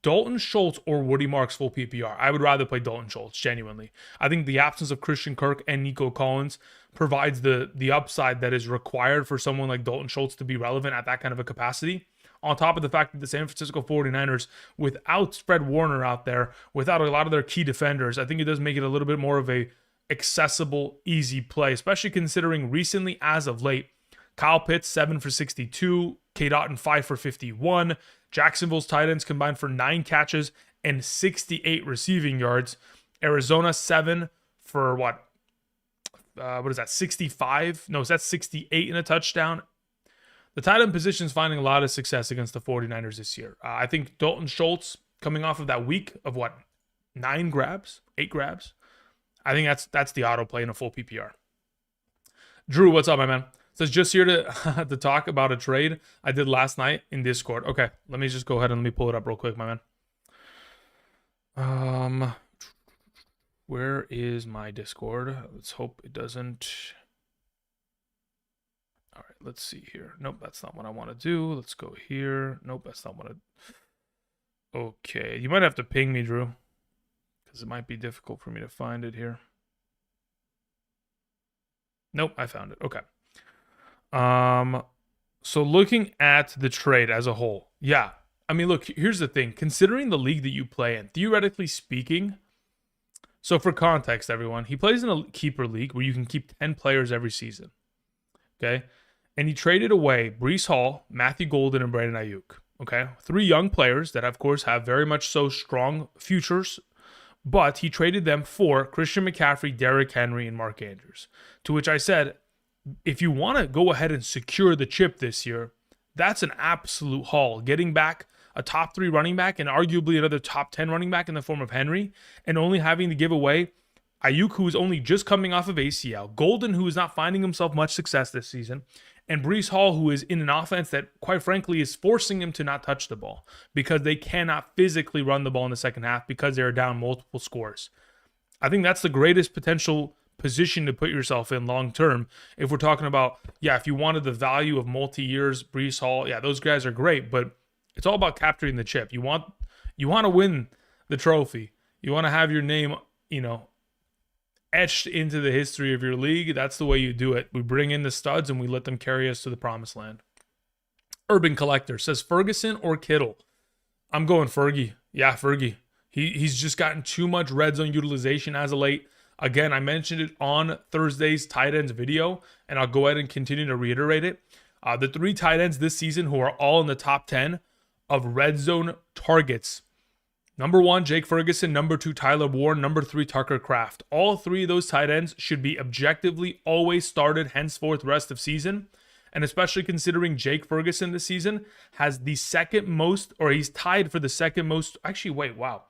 Dalton Schultz or Woody Marks full PPR? I would rather play Dalton Schultz, genuinely. I think the absence of Christian Kirk and Nico Collins provides the upside that is required for someone like Dalton Schultz to be relevant at that kind of a capacity. On top of the fact that the San Francisco 49ers, without Fred Warner out there, without a lot of their key defenders, I think it does make it a little bit more of a accessible, easy play, especially considering recently, as of late, Kyle Pitts, 7 for 62. K. Dotton, 5 for 51. Jacksonville's tight ends combined for 9 catches and 68 receiving yards. Arizona, 7 for what is that, 65? No, that's 68 in a touchdown. The tight end position is finding a lot of success against the 49ers this year. I think Dalton Schultz, coming off of that week of what, 8 grabs? I think that's the auto play in a full PPR. Drew, what's up, my man? Says just here to to talk about a trade I did last night in Discord. Okay, let me just go ahead and let me pull it up real quick, my man. Where is my Discord? Let's hope it doesn't. All right, let's see here. Nope, that's not what I want to do. Let's go here. Nope, that's not what I... Okay, you might have to ping me, Drew, because it might be difficult for me to find it here. Nope, I found it. Okay. So looking at the trade as a whole, yeah. I mean, look, here's the thing. Considering the league that you play in, theoretically speaking, so for context, everyone, he plays in a keeper league where you can keep 10 players every season. Okay? And he traded away Breece Hall, Matthew Golden, and Brandon Ayuk. Okay? 3 young players that, of course, have very much so strong futures, but he traded them for Christian McCaffrey, Derrick Henry, and Mark Andrews. To which I said, if you want to go ahead and secure the chip this year, that's an absolute haul. Getting back a top 3 running back and arguably another top 10 running back in the form of Henry, and only having to give away Ayuk, who is only just coming off of ACL, Golden, who is not finding himself much success this season, and Breece Hall, who is in an offense that, quite frankly, is forcing him to not touch the ball because they cannot physically run the ball in the second half because they're down multiple scores. I think that's the greatest potential position to put yourself in long term. If we're talking about, if you wanted the value of multi-years, Breece Hall, those guys are great, but it's all about capturing the chip. You want to win the trophy. You want to have your name, etched into the history of your league. That's the way you do it. We bring in the studs and we let them carry us to the promised land. Urban Collector says Ferguson or Kittle. I'm going Fergie. Yeah, Fergie. He's just gotten too much red zone utilization as of late. Again, I mentioned it on Thursday's tight ends video, and I'll go ahead and continue to reiterate it. The 3 tight ends this season who are all in the top 10 of red zone targets. Number 1, Jake Ferguson. Number 2, Tyler Warren. Number 3, Tucker Kraft. All 3 of those tight ends should be objectively always started henceforth rest of season. And especially considering Jake Ferguson this season has the second most, or he's tied for the second most. Actually, wait, wow.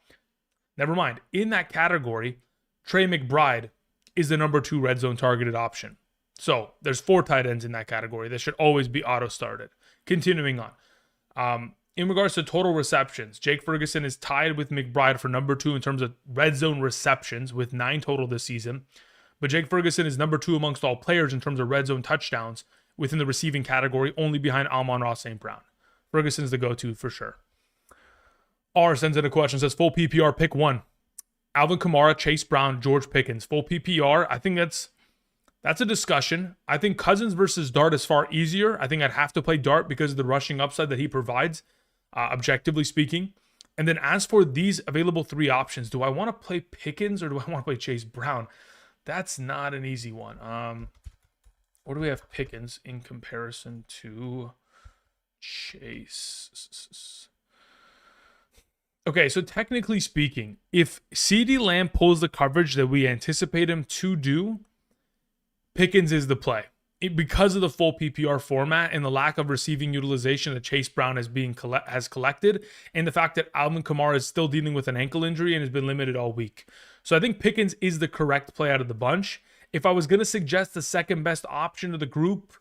Never mind. In that category, Trey McBride is the number 2 red zone targeted option. So there's 4 tight ends in that category that should always be auto started. Continuing on. In regards to total receptions, Jake Ferguson is tied with McBride for number 2 in terms of red zone receptions with 9 total this season. But Jake Ferguson is number 2 amongst all players in terms of red zone touchdowns within the receiving category, only behind Amon-Ra St. Brown. Ferguson's the go-to for sure. R sends in a question, says full PPR pick 1. Alvin Kamara, Chase Brown, George Pickens. Full PPR, I think that's a discussion. I think Cousins versus Dart is far easier. I think I'd have to play Dart because of the rushing upside that he provides, objectively speaking. And then as for these available 3 options, do I want to play Pickens or do I want to play Chase Brown? That's not an easy one. Where do we have Pickens in comparison to Chase? Okay, so technically speaking, if CeeDee Lamb pulls the coverage that we anticipate him to do, Pickens is the play. Because of the full PPR format and the lack of receiving utilization that Chase Brown has collected, and the fact that Alvin Kamara is still dealing with an ankle injury and has been limited all week. So I think Pickens is the correct play out of the bunch. If I was going to suggest the second best option of the group,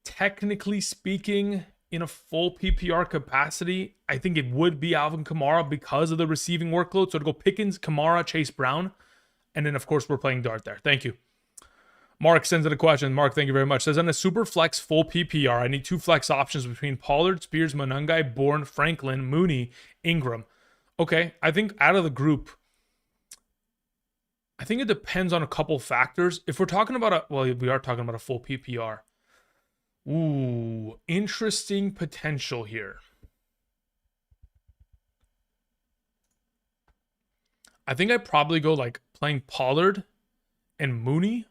technically speaking, in a full PPR capacity, I think it would be Alvin Kamara because of the receiving workload. So to go Pickens, Kamara, Chase Brown, and then of course we're playing Dart there. Thank you. Mark sends in a question. Mark, thank you very much. Says on a super flex full PPR, I need 2 flex options between Pollard, Spears, Monangai, Bourne, Franklin, Mooney, Ingram. Okay, I think out of the group, I think it depends on a couple factors. If we're talking about we are talking about a full PPR. Ooh, interesting potential here. I think I'd probably go like playing Pollard and Mooney.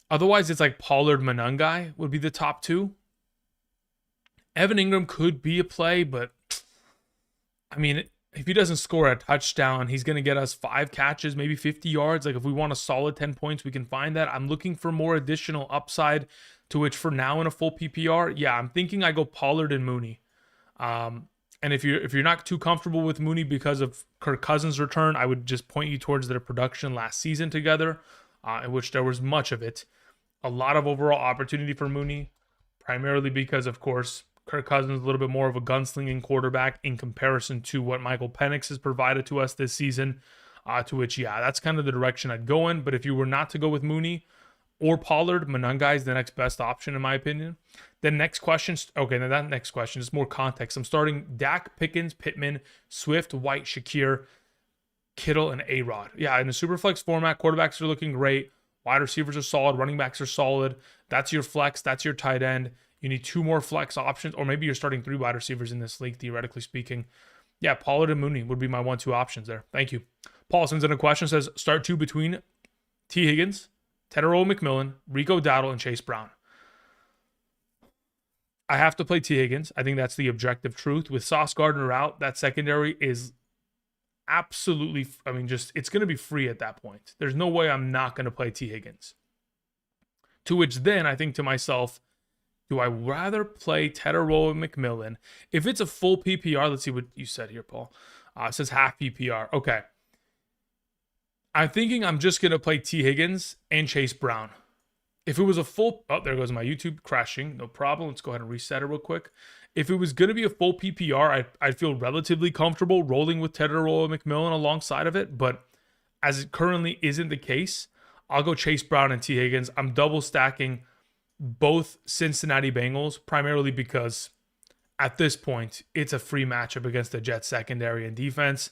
Otherwise, it's like Pollard, Monangai would be the top 2. Evan Ingram could be a play, but I mean, if he doesn't score a touchdown, he's going to get us 5 catches, maybe 50 yards. Like if we want a solid 10 points, we can find that. I'm looking for more additional upside, to which for now in a full PPR, yeah, I'm thinking I go Pollard and Mooney. And if you're not too comfortable with Mooney because of Kirk Cousins' return, I would just point you towards their production last season together, in which there was much of it. A lot of overall opportunity for Mooney, primarily because, of course, Kirk Cousins is a little bit more of a gunslinging quarterback in comparison to what Michael Penix has provided to us this season, to which, yeah, that's kind of the direction I'd go in. But if you were not to go with Mooney or Pollard, Monungai is the next best option, in my opinion. Then next question, okay, now that next question is more context. I'm starting Dak, Pickens, Pittman, Swift, White, Shakir, Kittle, and A-Rod. Yeah, in the Superflex format, quarterbacks are looking great. Wide receivers are solid. Running backs are solid. That's your flex. That's your tight end. You need 2 more flex options, or maybe you're starting 3 wide receivers in this league, theoretically speaking. Yeah, Pollard and Mooney would be my 1-2 options there. Thank you. Paul sends in a question, says, start 2 between T. Higgins, Tedero McMillan, Rico Dowdle, and Chase Brown. I have to play T. Higgins. I think that's the objective truth. With Sauce Gardner out, that secondary is absolutely, I mean, just, it's going to be free at that point. There's no way I'm not going to play T. Higgins. To which then I think to myself, do I rather play Tedero McMillan? If it's a full PPR, let's see what you said here, Paul. It says half PPR. Okay. I'm thinking I'm just going to play T. Higgins and Chase Brown. If it was a full, oh, there goes my YouTube crashing. No problem. Let's go ahead and reset it real quick. If it was going to be a full PPR, I'd feel relatively comfortable rolling with Tedero McMillan alongside of it. But as it currently isn't the case, I'll go Chase Brown and T. Higgins. I'm double stacking both Cincinnati Bengals, primarily because at this point, it's a free matchup against the Jets secondary and defense.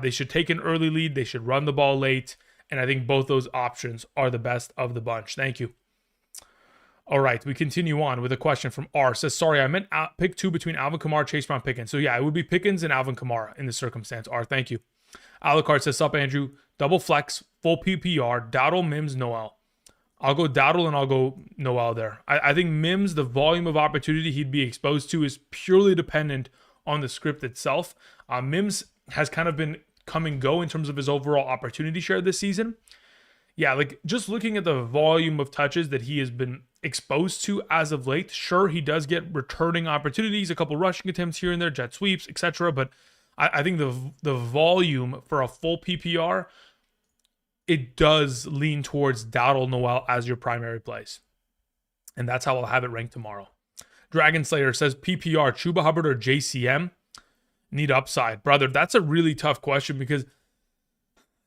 They should take an early lead. They should run the ball late. And I think both those options are the best of the bunch. Thank you. All right, we continue on with a question from R. Says, sorry, I meant pick 2 between Alvin Kamara, Chase Brown, Pickens. So yeah, it would be Pickens and Alvin Kamara in this circumstance. R, thank you. Alucard says, sup, Andrew. Double flex, full PPR, Dowdle, Mims, Noel. I'll go Dowdle and I'll go Noel there. I think Mims, the volume of opportunity he'd be exposed to is purely dependent on the script itself. Mims has kind of been come and go in terms of his overall opportunity share this season. Yeah, like just looking at the volume of touches that he has been exposed to as of late, sure, he does get returning opportunities, a couple rushing attempts here and there, jet sweeps, etc. But I think the volume for a full PPR, it does lean towards Dowdle Noel as your primary plays. And that's how I'll have it ranked tomorrow. Dragon Slayer says PPR, Chuba Hubbard or JCM? Need upside. Brother, that's a really tough question because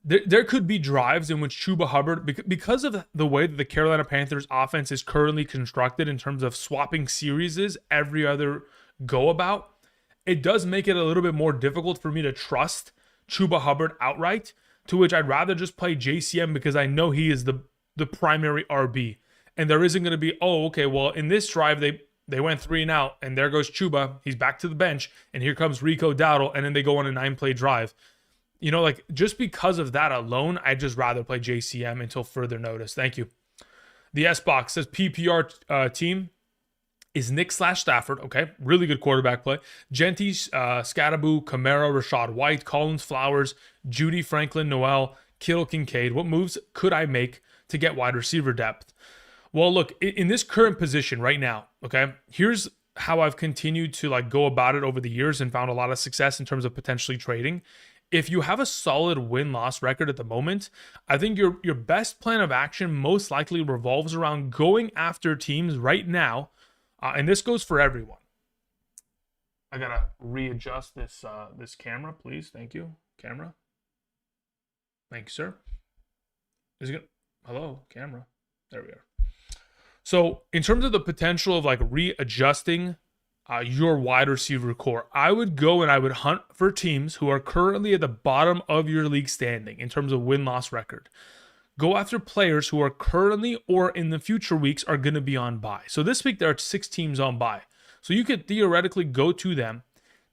there could be drives in which Chuba Hubbard, because of the way that the Carolina Panthers offense is currently constructed in terms of swapping series every other go about, it does make it a little bit more difficult for me to trust Chuba Hubbard outright, to which I'd rather just play JCM because I know he is the primary RB. And there isn't going to be, oh, okay, well, in this drive, they went 3 and out, and there goes Chuba. He's back to the bench, and here comes Rico Dowdle, and then they go on a 9-play drive. You know, like, just because of that alone, I'd just rather play JCM until further notice. Thank you. The S-Box says PPR team is Nick/Stafford. Okay, really good quarterback play. Genty, Scadaboo, Kamara, Rashad White, Collins, Flowers, Judy, Franklin, Noel, Kittle, Kincaid. What moves could I make to get wide receiver depth? Well, look, in this current position right now, okay, here's how I've continued to like go about it over the years and found a lot of success in terms of potentially trading. If you have a solid win-loss record at the moment, I think your best plan of action most likely revolves around going after teams right now, and this goes for everyone. I gotta readjust this this camera, please. Thank you, camera. Thank you, sir. Is it good? Hello, camera. There we are. So in terms of the potential of like readjusting your wide receiver core, I would go and I would hunt for teams who are currently at the bottom of your league standing in terms of win-loss record. Go after players who are currently or in the future weeks are going to be on bye. So this week there are 6 teams on bye. So you could theoretically go to them,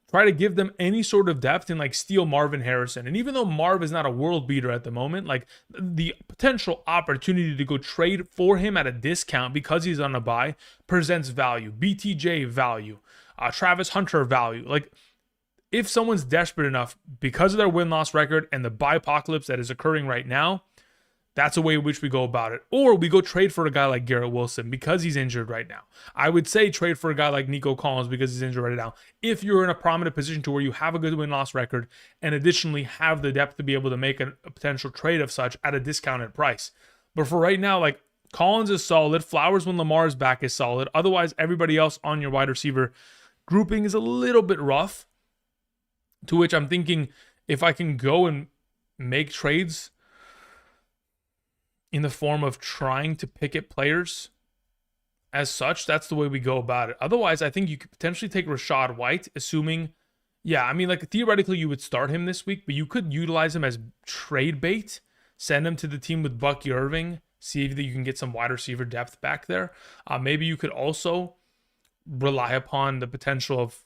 try to give them any sort of depth and like steal Marvin Harrison. And even though Marv is not a world beater at the moment, like the potential opportunity to go trade for him at a discount because he's on a bye presents value. BTJ value, Travis Hunter value. Like if someone's desperate enough because of their win-loss record and the buy-apocalypse that is occurring right now, that's a way in which we go about it. Or we go trade for a guy like Garrett Wilson because he's injured right now. I would say trade for a guy like Nico Collins because he's injured right now. If you're in a prominent position to where you have a good win-loss record and additionally have the depth to be able to make a potential trade of such at a discounted price. But for right now, like, Collins is solid. Flowers, when Lamar is back, is solid. Otherwise, everybody else on your wide receiver grouping is a little bit rough. To which I'm thinking, if I can go and make trades in the form of trying to pick at players as such, that's the way we go about it. Otherwise, I think you could potentially take Rachaad White, assuming, like theoretically you would start him this week, but you could utilize him as trade bait, send him to the team with Bucky Irving, see if you can get some wide receiver depth back there. Maybe you could also rely upon the potential of,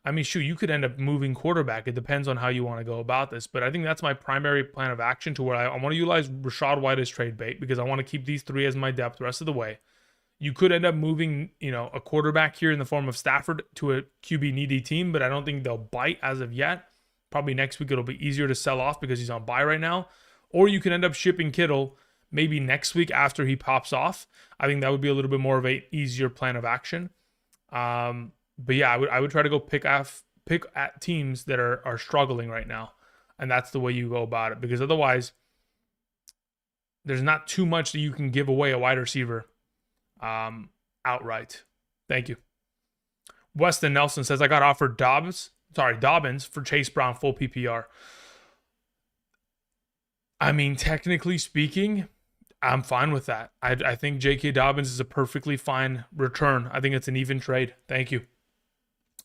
you could end up moving quarterback. It depends on how you want to go about this. But I think that's my primary plan of action, to where I want to utilize Rachaad White as trade bait because I want to keep these three as my depth the rest of the way. You could end up moving, a quarterback here in the form of Stafford to a QB needy team, but I don't think they'll bite as of yet. Probably next week it'll be easier to sell off because he's on bye right now. Or you can end up shipping Kittle maybe next week after he pops off. I think that would be a little bit more of an easier plan of action. But yeah, I would try to go pick at teams that are struggling right now. And that's the way you go about it. Because otherwise, there's not too much that you can give away a wide receiver outright. Thank you. Weston Nelson says, I got offered Dobbins for Chase Brown full PPR. Technically speaking, I'm fine with that. I think J.K. Dobbins is a perfectly fine return. I think it's an even trade. Thank you.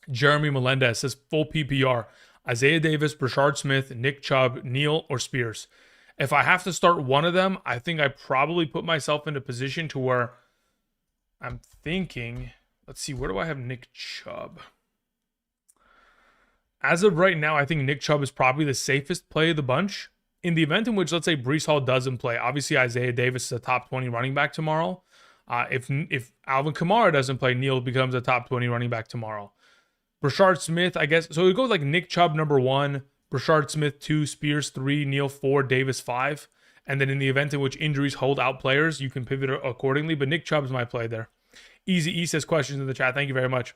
Jeremy Melendez says full PPR. Isaiah Davis, Brashard Smith, Nick Chubb, Neal, or Spears. If I have to start one of them, I think I probably put myself in a position to where I'm thinking, let's see, where do I have Nick Chubb? As of right now, I think Nick Chubb is probably the safest play of the bunch. In the event in which, let's say, Breece Hall doesn't play, obviously Isaiah Davis is a top 20 running back tomorrow. If Alvin Kamara doesn't play, Neal becomes a top 20 running back tomorrow. Brashard Smith, I guess. So it would go like Nick Chubb number 1, Brashard Smith 2, Spears 3, Neal 4, Davis 5. And then in the event in which injuries hold out players, you can pivot accordingly. But Nick Chubb's my play there. Easy E says questions in the chat. Thank you very much.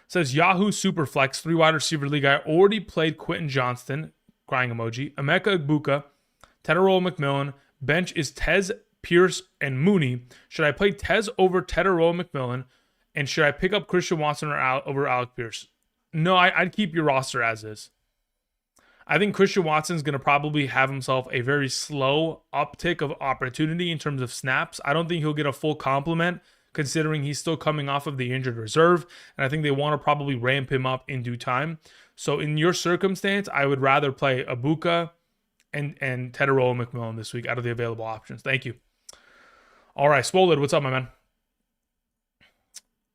Says Yahoo Superflex 3 wide receiver league. I already played Quentin Johnston, crying emoji, Emeka Egbuka, Tedoroa McMillan. Bench is Tez, Pierce, and Mooney. Should I play Tez over Tedoroa McMillan? And should I pick up Christian Watson over Alec Pierce? No, I'd keep your roster as is. I think Christian Watson's going to probably have himself a very slow uptick of opportunity in terms of snaps. I don't think he'll get a full complement considering he's still coming off of the injured reserve. And I think they want to probably ramp him up in due time. So in your circumstance, I would rather play Egbuka and Tedoroa McMillan this week out of the available options. Thank you. All right, Swolid, what's up, my man?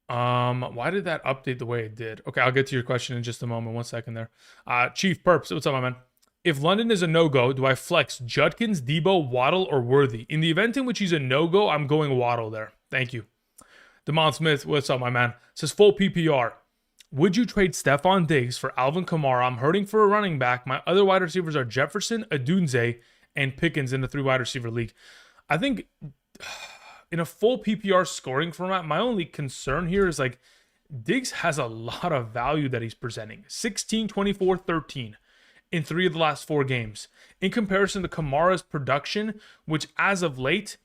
Why did that update the way it did? Okay, I'll get to your question in just a moment. 1 second there. Chief Perps, what's up, my man? If London is a no-go, do I flex Judkins, Debo, Waddle, or Worthy? In the event in which he's a no-go, I'm going Waddle there. Thank you. Damon Smith, what's up, my man? Says full PPR. Would you trade Stephon Diggs for Alvin Kamara? I'm hurting for a running back. My other wide receivers are Jefferson, Adunze, and Pickens in the 3 wide receiver league. I think in a full PPR scoring format, my only concern here is like Diggs has a lot of value that he's presenting. 16, 24, 13 in 3 of the last 4 games. In comparison to Kamara's production, which as of late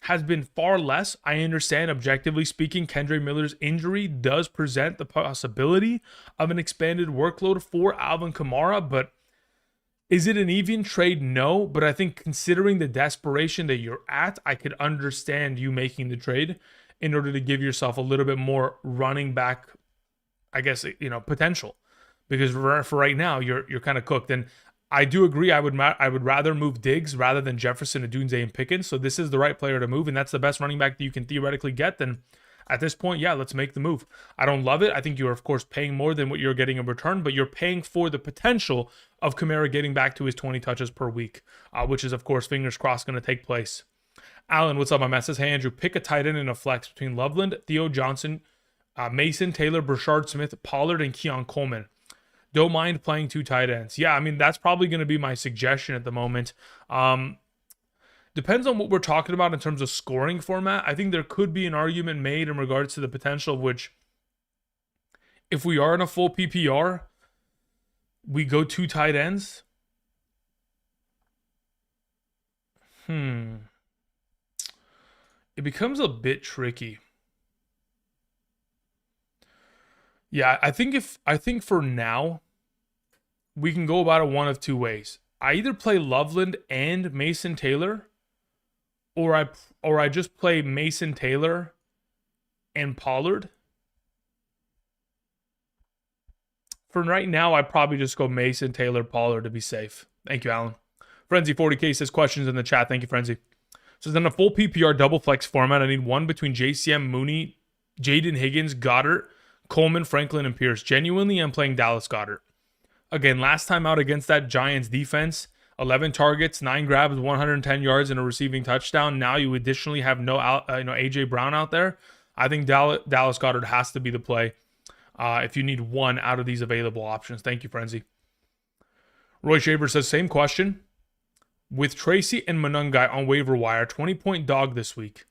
has been far less. I understand, objectively speaking, Kendre Miller's injury does present the possibility of an expanded workload for Alvin Kamara, but is it an even trade? No, but I think considering the desperation that you're at, I could understand you making the trade in order to give yourself a little bit more running back, I guess, potential. Because for right now, you're kind of cooked. And I do agree. I would rather move Diggs rather than Jefferson, Adunze, and Pickens. So this is the right player to move, and that's the best running back that you can theoretically get. Then at this point, yeah, let's make the move. I don't love it. I think you're, of course, paying more than what you're getting in return, but you're paying for the potential of Kamara getting back to his 20 touches per week, which is, of course, fingers crossed, going to take place. Alan, what's up, my man? Says, hey, Andrew, pick a tight end in a flex between Loveland, Theo Johnson, Mason, Taylor, Brashard Smith, Pollard, and Keon Coleman. Don't mind playing 2 tight ends. Yeah, I mean, that's probably going to be my suggestion at the moment. Depends on what we're talking about in terms of scoring format. I think there could be an argument made in regards to the potential of which, if we are in a full PPR, we go 2 tight ends. It becomes a bit tricky. Yeah, I think for now, we can go about it one of 2 ways. I either play Loveland and Mason Taylor, or I just play Mason Taylor and Pollard. For right now, I probably just go Mason Taylor Pollard to be safe. Thank you, Alan. Frenzy 40K says questions in the chat. Thank you, Frenzy. So then a full PPR double flex format, I need one between JCM, Mooney, Jaden Higgins, Goddard, Coleman, Franklin, and Pierce. Genuinely, I'm playing Dallas Goedert. Again, last time out against that Giants defense, 11 targets, 9 grabs, 110 yards, and a receiving touchdown. Now you additionally have no AJ Brown out there. I think Dallas Goedert has to be the play if you need one out of these available options. Thank you, Frenzy. Roy Shaver says, same question. With Tracy and Monungai on waiver wire, 20-point dog this week.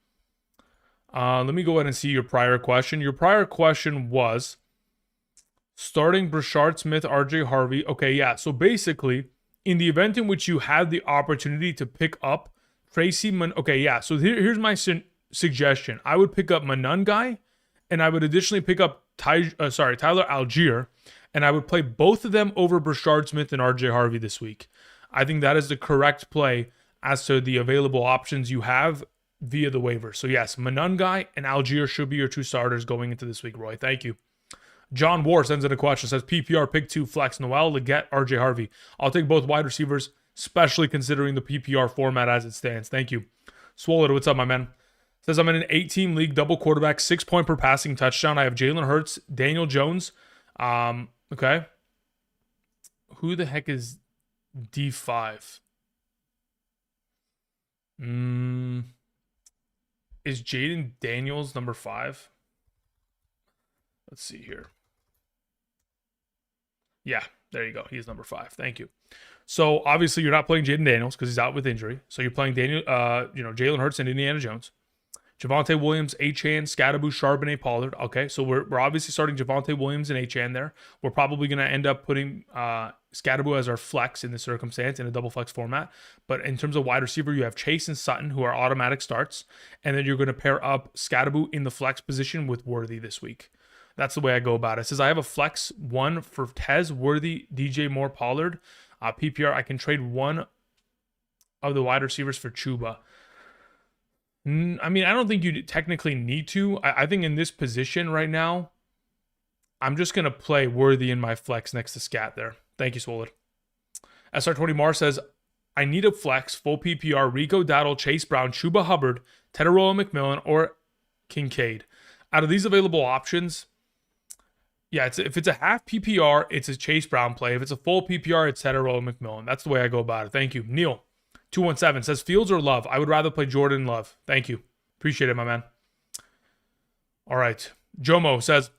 Let me go ahead and see your prior question. Your prior question was starting Brashard Smith, RJ Harvey. Okay, yeah. So basically, in the event in which you had the opportunity to pick up Tracy okay, yeah. So here's my suggestion. I would pick up Monungai, and I would additionally pick up Tyler Algier, and I would play both of them over Brashard Smith and RJ Harvey this week. I think that is the correct play as to the available options you have via the waiver. So yes, Monungai and Algier should be your 2 starters going into this week, Roy. Thank you. John War sends in a question, says PPR pick 2 flex Noel, Leggett, RJ Harvey. I'll take both wide receivers, especially considering the PPR format as it stands. Thank you. Swollen, what's up, my man? Says I'm in an 8-team league, double quarterback, 6 point per passing touchdown. I have Jalen Hurts, Daniel Jones. Okay. Who the heck is D5? Is Jaden Daniels number 5? Let's see here. Yeah, there you go. He's number 5. Thank you. So obviously you're not playing Jaden Daniels because he's out with injury. So you're playing Jalen Hurts and Indiana Jones. Javonte Williams, Achane, Scadaboo, Charbonnet, Pollard. Okay, so we're obviously starting Javonte Williams and Achane there. We're probably going to end up putting Scadaboo as our flex in this circumstance in a double flex format. But in terms of wide receiver, you have Chase and Sutton, who are automatic starts. And then you're going to pair up Scadaboo in the flex position with Worthy this week. That's the way I go about it. It says I have a flex 1 for Tez, Worthy, DJ Moore, Pollard. PPR, I can trade one of the wide receivers for Chuba. I mean, I don't think you technically need to. I think in this position right now, I'm just going to play Worthy in my flex next to Scat there. Thank you, Swollen. SR20 Mar says, I need a flex, full PPR, Rico Dowdle, Chase Brown, Chuba Hubbard, Tedderoa McMillan, or Kincaid. Out of these available options, yeah, if it's a half PPR, it's a Chase Brown play. If it's a full PPR, it's Tedderoa McMillan. That's the way I go about it. Thank you. Neil. 217 says Fields or Love. I would rather play Jordan Love. Thank you. Appreciate it, my man. All right. Jomo says,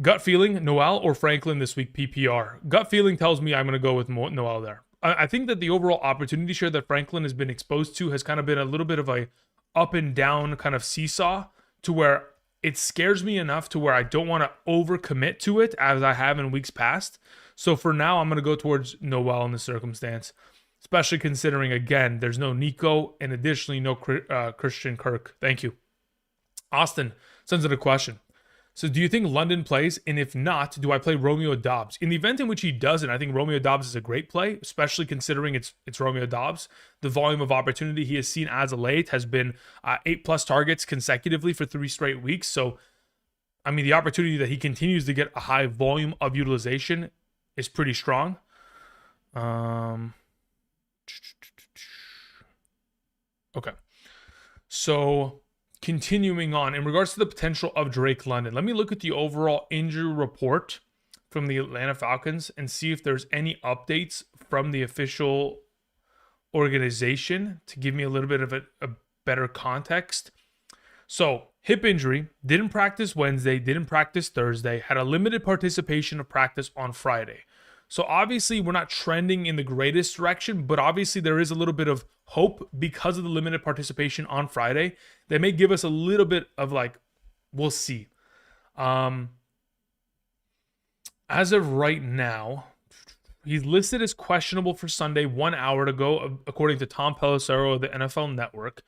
gut feeling, Noel or Franklin this week, PPR. Gut feeling tells me I'm going to go with Noel there. I think that the overall opportunity share that Franklin has been exposed to has kind of been a little bit of a up and down kind of seesaw to where it scares me enough to where I don't want to overcommit to it as I have in weeks past. So for now, I'm going to go towards Noel in this circumstance. Especially considering, again, there's no Nico and additionally no Christian Kirk. Thank you. Austin sends in a question. So do you think London plays? And if not, do I play Romeo Dobbs? In the event in which he doesn't, I think Romeo Dobbs is a great play, especially considering it's Romeo Dobbs. The volume of opportunity he has seen as of late has been 8+ targets consecutively for 3 straight weeks. So, I mean, the opportunity that he continues to get a high volume of utilization is pretty strong. Okay, so continuing on, in regards to the potential of Drake London, let me look at the overall injury report from the Atlanta Falcons and see if there's any updates from the official organization to give me a little bit of a better context. So, hip injury, didn't practice Wednesday, didn't practice Thursday, had a limited participation of practice on Friday. So obviously we're not trending in the greatest direction, but obviously there is a little bit of hope because of the limited participation on Friday. They may give us a little bit of like, we'll see. As of right now, he's listed as questionable for Sunday 1 hour to go, according to Tom Pelissero of the NFL Network.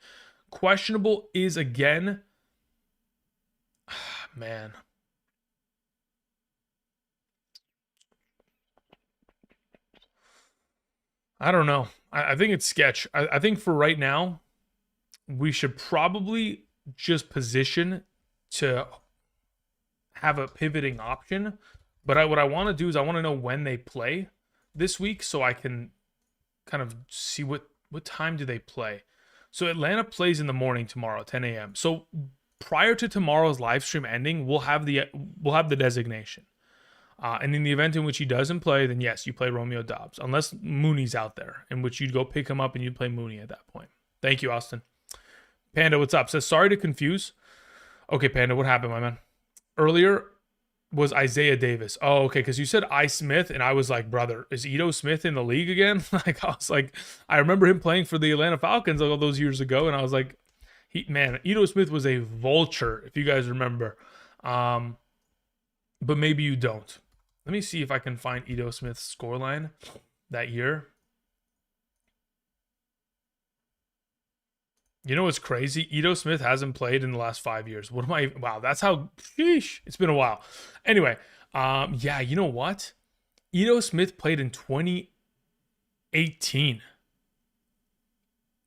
Questionable is again, man. I don't know. I think it's sketch. I think for right now, we should probably just position to have a pivoting option. But what I want to do is I want to know when they play this week so I can kind of see what time do they play. So Atlanta plays in the morning tomorrow, 10 a.m. So prior to tomorrow's live stream ending, we'll have the designation. And in the event in which he doesn't play, then yes, you play Romeo Doubs. Unless Mooney's out there, in which you'd go pick him up and you'd play Mooney at that point. Thank you, Austin. Panda, what's up? Says, sorry to confuse. Okay, Panda, what happened, my man? Earlier was Isaiah Davis. Oh, okay, because you said I. Smith, and I was like, brother, is Ito Smith in the league again? Like, I was like, I remember him playing for the Atlanta Falcons all those years ago, and I was like, Ito Smith was a vulture, if you guys remember. But maybe you don't. Let me see if I can find Ito Smith's scoreline that year. You know what's crazy? Ito Smith hasn't played in the last 5 years. Wow, that's how, sheesh, it's been a while. Anyway, yeah, you know what? Ito Smith played in 2018.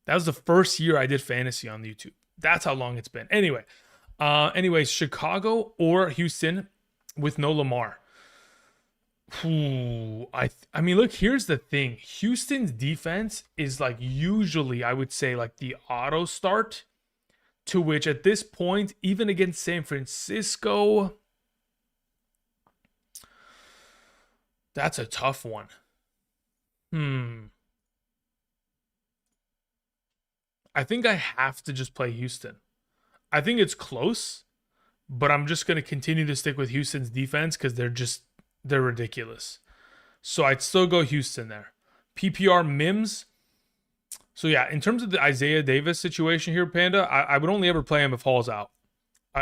That was the first year I did fantasy on YouTube. That's how long it's been. Anyway, Chicago or Houston with no Lamar. I mean, look, here's the thing. Houston's defense is like usually, I would say, like the auto start, to which at this point, even against San Francisco, that's a tough one. I think I have to just play Houston. I think it's close, but I'm just going to continue to stick with Houston's defense because they're ridiculous. So I'd still go Houston there. PPR Mims. So yeah, in terms of the Isaiah Davis situation here, Panda, I would only ever play him if Hall's out,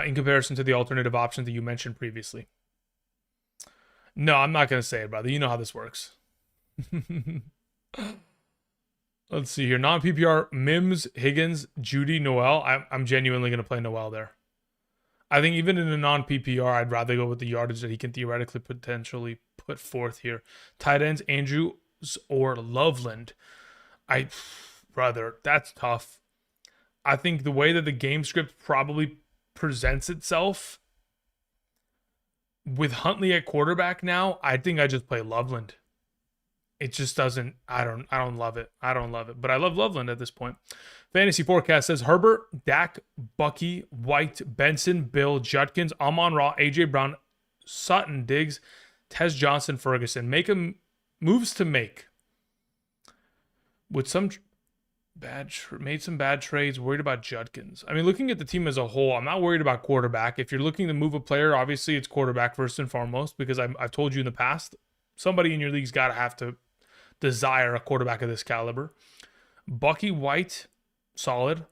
in comparison to the alternative options that you mentioned previously. No, I'm not going to say it, brother. You know how this works. Let's see here. Non-PPR, Mims, Higgins, Judy, Noel. I'm genuinely going to play Noel there. I think even in a non-PPR, I'd rather go with the yardage that he can theoretically potentially put forth here. Tight ends, Andrews or Loveland. Brother, that's tough. I think the way that the game script probably presents itself with Huntley at quarterback now, I think I just play Loveland. It just doesn't, I don't love it. I don't love it. But I love Loveland at this point. Fantasy Forecast says Herbert, Dak, Bucky, White, Benson, Bill, Judkins, Amon-Ra, A.J. Brown, Sutton, Diggs, Tez Johnson, Ferguson. Moves to make. With some made some bad trades, worried about Judkins. I mean, looking at the team as a whole, I'm not worried about quarterback. If you're looking to move a player, obviously it's quarterback first and foremost, because I've told you in the past, somebody in your league's got to have to desire a quarterback of this caliber. Bucky, White, solid.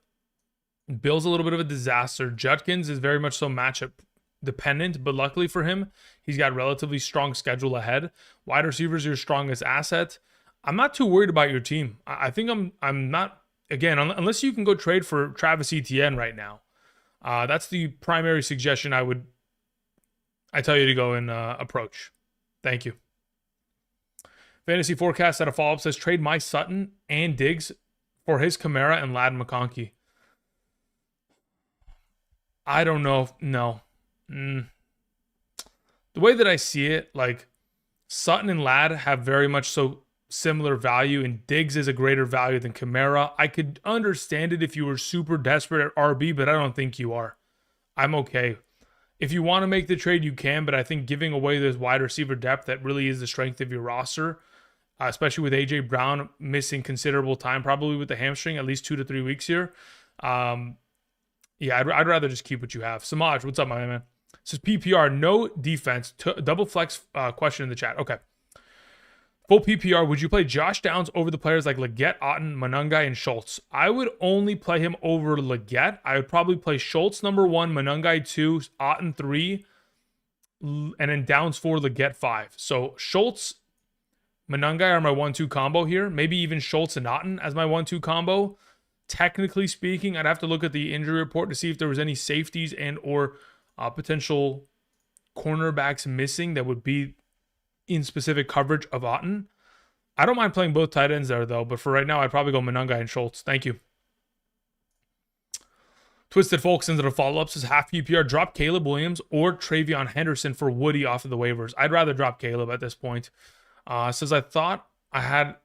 Bill's a little bit of a disaster. Judkins is very much so matchup dependent, but luckily for him, he's got relatively strong schedule ahead. Wide receivers are your strongest asset. I'm not too worried about your team. I think I'm not, again, unless you can go trade for Travis Etienne right now. That's the primary suggestion I tell you to go and approach. Thank you. Fantasy Forecast at a follow-up says trade my Sutton and Diggs for his Kamara and Ladd McConkey. I don't know. No. The way that I see it, like Sutton and Ladd have very much so similar value, and Diggs is a greater value than Kamara. I could understand it if you were super desperate at RB, but I don't think you are. I'm okay. If you want to make the trade, you can, but I think giving away this wide receiver depth that really is the strength of your roster, especially with A.J. Brown missing considerable time, probably with the hamstring, at least 2 to 3 weeks here. Yeah, I'd rather just keep what you have. Samaj, what's up, my man? It says PPR, no defense. Double flex question in the chat. Okay. Full PPR, would you play Josh Downs over the players like Leggett, Otten, Monungai, and Schultz? I would only play him over Leggett. I would probably play Schultz number 1, Monungai 2, Otten 3, and then Downs 4, Leggett 5. So Schultz, Monungai are my 1-2 combo here. Maybe even Schultz and Otten as my 1-2 combo. Technically speaking, I'd have to look at the injury report to see if there was any safeties and or potential cornerbacks missing that would be in specific coverage of Otten. I don't mind playing both tight ends there, though, but for right now, I'd probably go Monungai and Schultz. Thank you. Twisted Folks into the follow-up says half PPR, drop Caleb Williams or Travion Henderson for Woody off of the waivers. I'd rather drop Caleb at this point. Says I had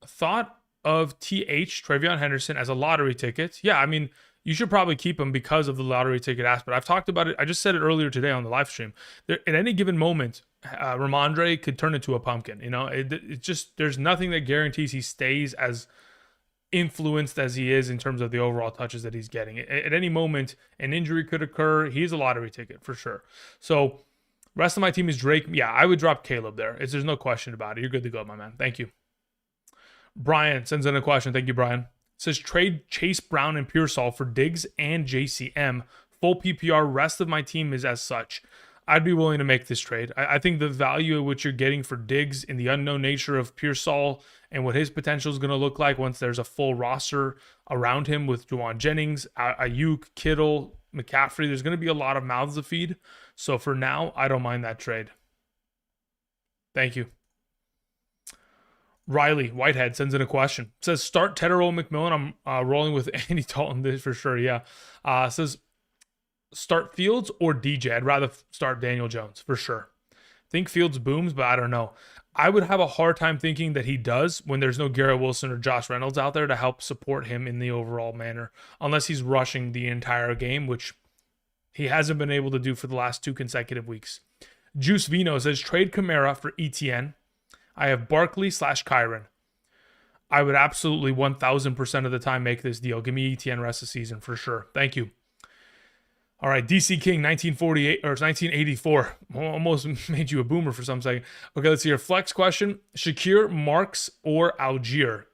thought of Travion Henderson as a lottery ticket. Yeah, I mean, you should probably keep him because of the lottery ticket aspect. I've talked about it. I just said it earlier today on the live stream. At any given moment, Ramondre could turn into a pumpkin. You know, it just, there's nothing that guarantees he stays as influenced as he is in terms of the overall touches that he's getting. At any moment, an injury could occur. He's a lottery ticket for sure. So rest of my team is Drake. Yeah, I would drop Caleb there. There's no question about it. You're good to go, my man. Thank you. Brian sends in a question. Thank you, Brian. Says trade Chase Brown and Pearsall for Diggs and JCM. Full PPR. Rest of my team is as such. I'd be willing to make this trade. I think the value of what you're getting for Diggs in the unknown nature of Pearsall and what his potential is going to look like once there's a full roster around him with Juwan Jennings, Ayuk, Kittle, McCaffrey. There's going to be a lot of mouths to feed. So for now, I don't mind that trade. Thank you. Riley Whitehead sends in a question. Says start Tedero McMillan. I'm rolling with Andy Dalton this for sure. Yeah. Says start Fields or DJ. I'd rather start Daniel Jones for sure. Think Fields booms, but I don't know. I would have a hard time thinking that he does when there's no Garrett Wilson or Josh Reynolds out there to help support him in the overall manner, unless he's rushing the entire game, which he hasn't been able to do for the last 2 consecutive weeks. Juice Vino says trade Kamara for ETN. I have Barkley / Kyron. I would absolutely 1,000% of the time make this deal. Give me ETN rest of the season for sure. Thank you. All right, DC King 1948 or 1984. Almost made you a boomer for some second. Okay, let's see your flex question. Shakir, Marks, or Algier?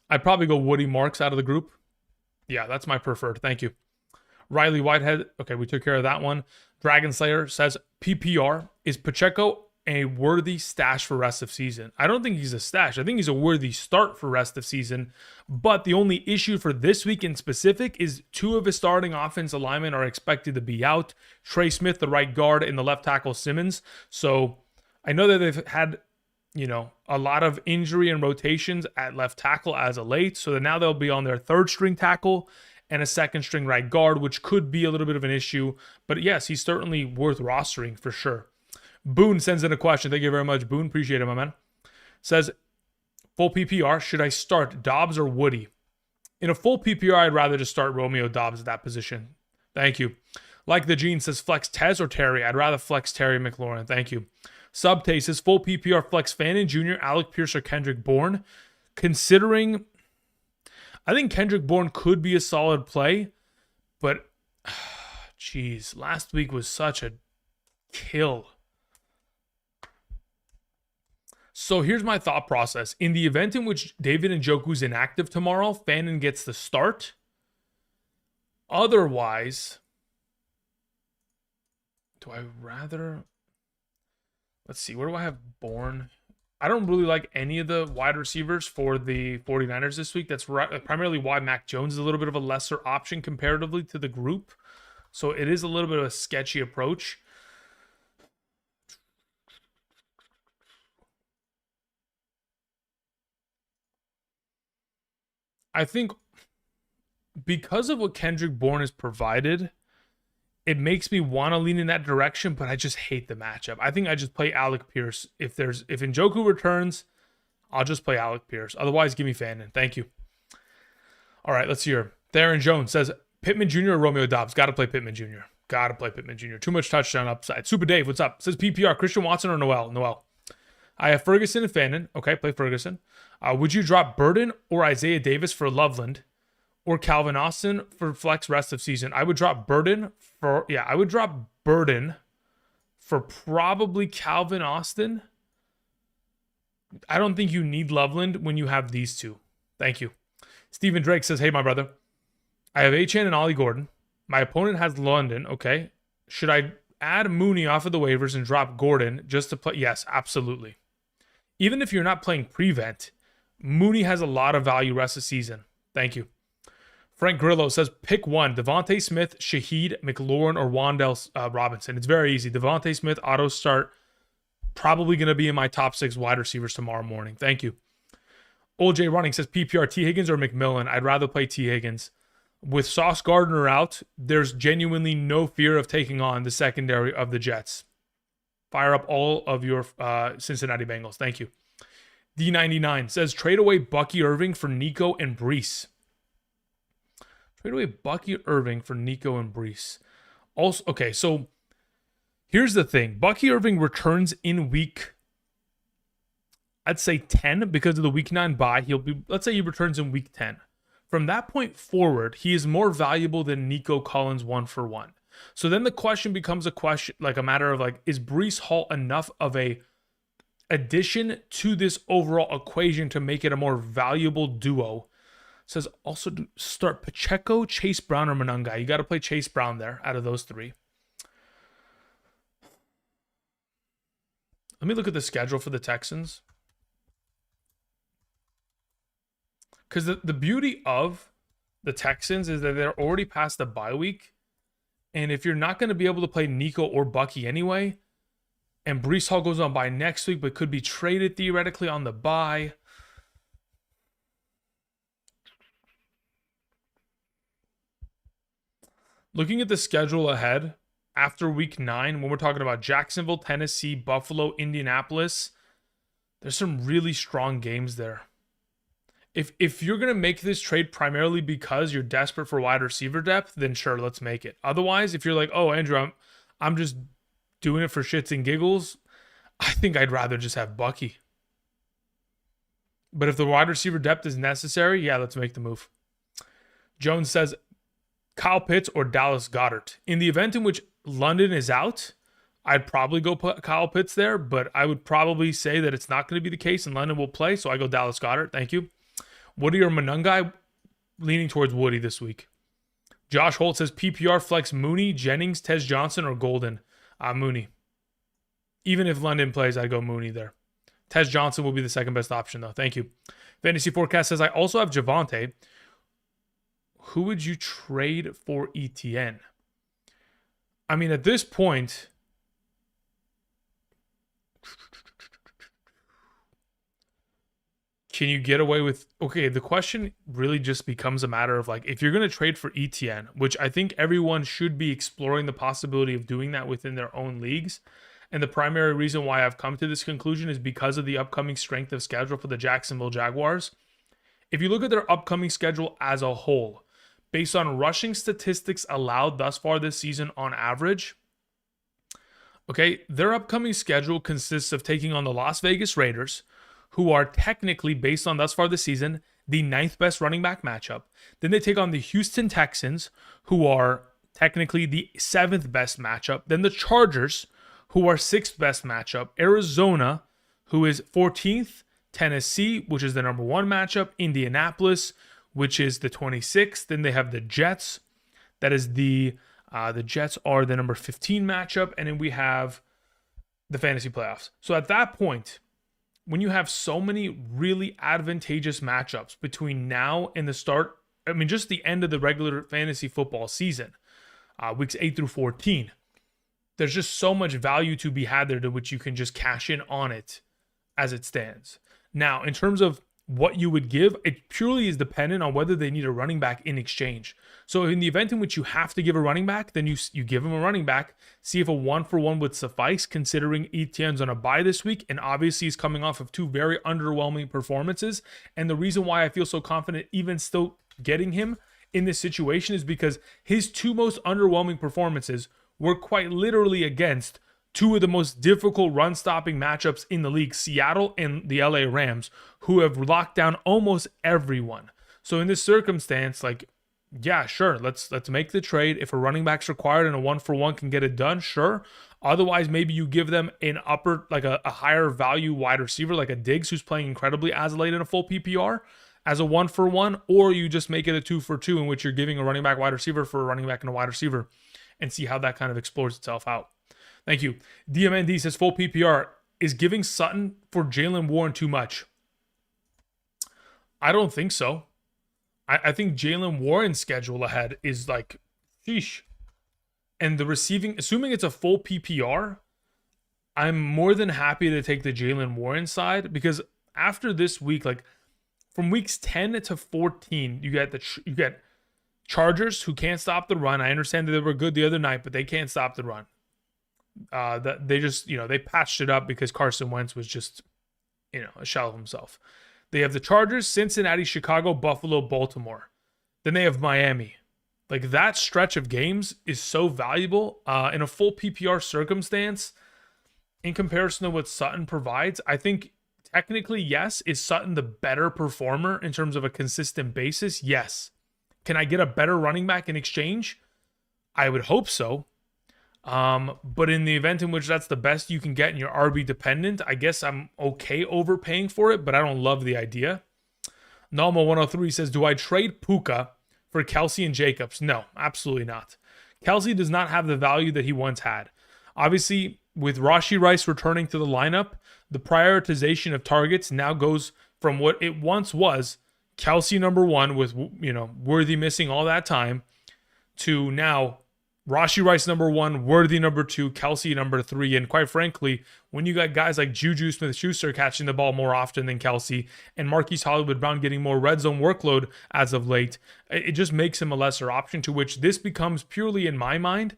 I'd probably go Woody Marks out of the group. Yeah, that's my preferred. Thank you. Riley Whitehead. Okay, we took care of that one. Dragon Slayer says PPR. Is Pacheco a worthy stash for rest of season? I don't think he's a stash. I think he's a worthy start for rest of season. But the only issue for this week in specific is 2 of his starting offensive linemen are expected to be out. Trey Smith, the right guard, and the left tackle Simmons. So I know that they've had, a lot of injury and rotations at left tackle as of late. So that now they'll be on their 3rd string tackle and a 2nd string right guard, which could be a little bit of an issue. But yes, he's certainly worth rostering for sure. Boone sends in a question. Thank you very much, Boone. Appreciate it, my man. Says, full PPR, should I start Dobbs or Woody? In a full PPR, I'd rather just start Romeo Dobbs at that position. Thank you. Like the Gene says, flex Tez or Terry? I'd rather flex Terry McLaurin. Thank you. Subtay says, full PPR, flex Fannin Jr., Alec Pierce, or Kendrick Bourne. Considering, I think Kendrick Bourne could be a solid play, but, geez, last week was such a kill. So here's my thought process. In the event in which David Njoku's inactive tomorrow, Fannin gets the start. Otherwise, do I rather... Let's see, where do I have Bourne? I don't really like any of the wide receivers for the 49ers this week. That's primarily why Mac Jones is a little bit of a lesser option comparatively to the group. So it is a little bit of a sketchy approach. I think because of what Kendrick Bourne has provided, it makes me want to lean in that direction, but I just hate the matchup. I think I just play Alec Pierce. If Njoku returns, I'll just play Alec Pierce. Otherwise, give me Fannin. Thank you. All right, let's hear. Theron Jones says, Pittman Jr. or Romeo Dobbs? Got to play Pittman Jr. Got to play Pittman Jr. Too much touchdown upside. Super Dave, what's up? Says PPR, Christian Watson or Noel? Noel. I have Ferguson and Fannin. Okay, play Ferguson. Would you drop Burden or Isaiah Davis for Loveland or Calvin Austin for flex rest of season? I would drop Burden for probably Calvin Austin I don't think you need Loveland when you have these two. Thank you. Stephen Drake says, hey, my brother. I have Achane and Ollie Gordon. My opponent has London. Okay. Should I add Mooney off of the waivers and drop Gordon just to play? Yes, absolutely. Even if you're not playing prevent, Mooney has a lot of value rest of season. Thank you. Frank Grillo says, pick one. Devontae Smith, Shaheed, McLaurin, or Wandell Robinson. It's very easy. Devontae Smith, auto start. Probably going to be in my top 6 wide receivers tomorrow morning. Thank you. Old J Running says, PPR, T. Higgins or McMillan? I'd rather play T. Higgins. With Sauce Gardner out, there's genuinely no fear of taking on the secondary of the Jets. Fire up all of your Cincinnati Bengals. Thank you. D99 says, trade away Bucky Irving for Nico and Brees. Trade away Bucky Irving for Nico and Brees. Also, okay, so here's the thing. Bucky Irving returns in week, I'd say 10 because of the week 9 bye. Let's say he returns in week 10. From that point forward, he is more valuable than Nico Collins 1-for-1. So then the question becomes a matter of is Brees Hall enough of a addition to this overall equation to make it a more valuable duo? Says also start Pacheco, Chase Brown, or Monungai. You got to play Chase Brown there out of those 3. Let me look at the schedule for the Texans. Because the beauty of the Texans is that they're already past the bye week. And if you're not going to be able to play Nico or Bucky anyway, and Brees Hall goes on bye next week, but could be traded theoretically on the bye. Looking at the schedule ahead, after week 9, when we're talking about Jacksonville, Tennessee, Buffalo, Indianapolis, there's some really strong games there. If you're going to make this trade primarily because you're desperate for wide receiver depth, then sure, let's make it. Otherwise, if you're like, oh, Andrew, I'm just doing it for shits and giggles, I think I'd rather just have Bucky. But if the wide receiver depth is necessary, yeah, let's make the move. Jones says, Kyle Pitts or Dallas Goedert. In the event in which London is out, I'd probably go put Kyle Pitts there, but I would probably say that it's not going to be the case and London will play, so I go Dallas Goedert. Thank you. Woody or Monungai? Leaning towards Woody this week. Josh Holt says PPR flex Mooney, Jennings, Tez Johnson, or Golden. Mooney. Even if London plays, I'd go Mooney there. Tez Johnson will be the second best option, though. Thank you. Fantasy Forecast says, I also have Javonte. Who would you trade for ETN? I mean, at this point, can you get away with... Okay, the question really just becomes a matter of if you're going to trade for ETN, which I think everyone should be exploring the possibility of doing that within their own leagues. And the primary reason why I've come to this conclusion is because of the upcoming strength of schedule for the Jacksonville Jaguars. If you look at their upcoming schedule as a whole, based on rushing statistics allowed thus far this season on average, okay, their upcoming schedule consists of taking on the Las Vegas Raiders, who are technically, based on thus far this season, the 9th best running back matchup. Then they take on the Houston Texans, who are technically the 7th best matchup. Then the Chargers, who are 6th best matchup. Arizona, who is 14th. Tennessee, which is the number 1 matchup. Indianapolis, which is the 26th. Then they have the Jets. That is the Jets are the number 15 matchup. And then we have the fantasy playoffs. So at that point, when you have so many really advantageous matchups between now and the start, I mean, just the end of the regular fantasy football season, weeks 8 through 14, there's just so much value to be had there to which you can just cash in on it as it stands. Now, in terms of what you would give, it purely is dependent on whether they need a running back in exchange. So in the event in which you have to give a running back, then you give him a running back, see if a 1-for-1 would suffice, considering Etienne's on a bye this week, and obviously he's coming off of 2 very underwhelming performances. And the reason why I feel so confident even still getting him in this situation is because his 2 most underwhelming performances were quite literally against 2 of the most difficult run-stopping matchups in the league, Seattle and the LA Rams, who have locked down almost everyone. So in this circumstance, yeah, sure, let's make the trade. If a running back's required and a 1-for-1 can get it done, sure. Otherwise, maybe you give them an upper, like a higher value wide receiver, like a Diggs, who's playing incredibly as late in a full PPR as a 1-for-1, or you just make it a 2-for-2 in which you're giving a running back wide receiver for a running back and a wide receiver and see how that kind of explores itself out. Thank you. DMND says full PPR. Is giving Sutton for Jaylen Warren too much? I don't think so. I think Jaylen Warren's schedule ahead is like, sheesh. And the receiving, assuming it's a full PPR, I'm more than happy to take the Jaylen Warren side, because after this week, like from weeks 10 to 14, you get Chargers, who can't stop the run. I understand that they were good the other night, but they can't stop the run. That they just, they patched it up because Carson Wentz was just, a shell of himself. They have the Chargers, Cincinnati, Chicago, Buffalo, Baltimore. Then they have Miami. Like, that stretch of games is so valuable in a full PPR circumstance in comparison to what Sutton provides. I think technically, yes. Is Sutton the better performer in terms of a consistent basis? Yes. Can I get a better running back in exchange? I would hope so. But in the event in which that's the best you can get and you're RB dependent, I guess I'm okay overpaying for it, but I don't love the idea. Nalmo103 says, do I trade Puka for Kelsey and Jacobs? No, absolutely not. Kelsey does not have the value that he once had. Obviously, with Rashee Rice returning to the lineup, the prioritization of targets now goes from what it once was, Kelsey number 1 with, Worthy missing all that time, to now Rashee Rice number 1, Worthy number 2, Kelsey number 3. And quite frankly, when you got guys like Juju Smith-Schuster catching the ball more often than Kelsey, and Marquise Hollywood-Brown getting more red zone workload as of late, it just makes him a lesser option, to which this becomes purely, in my mind,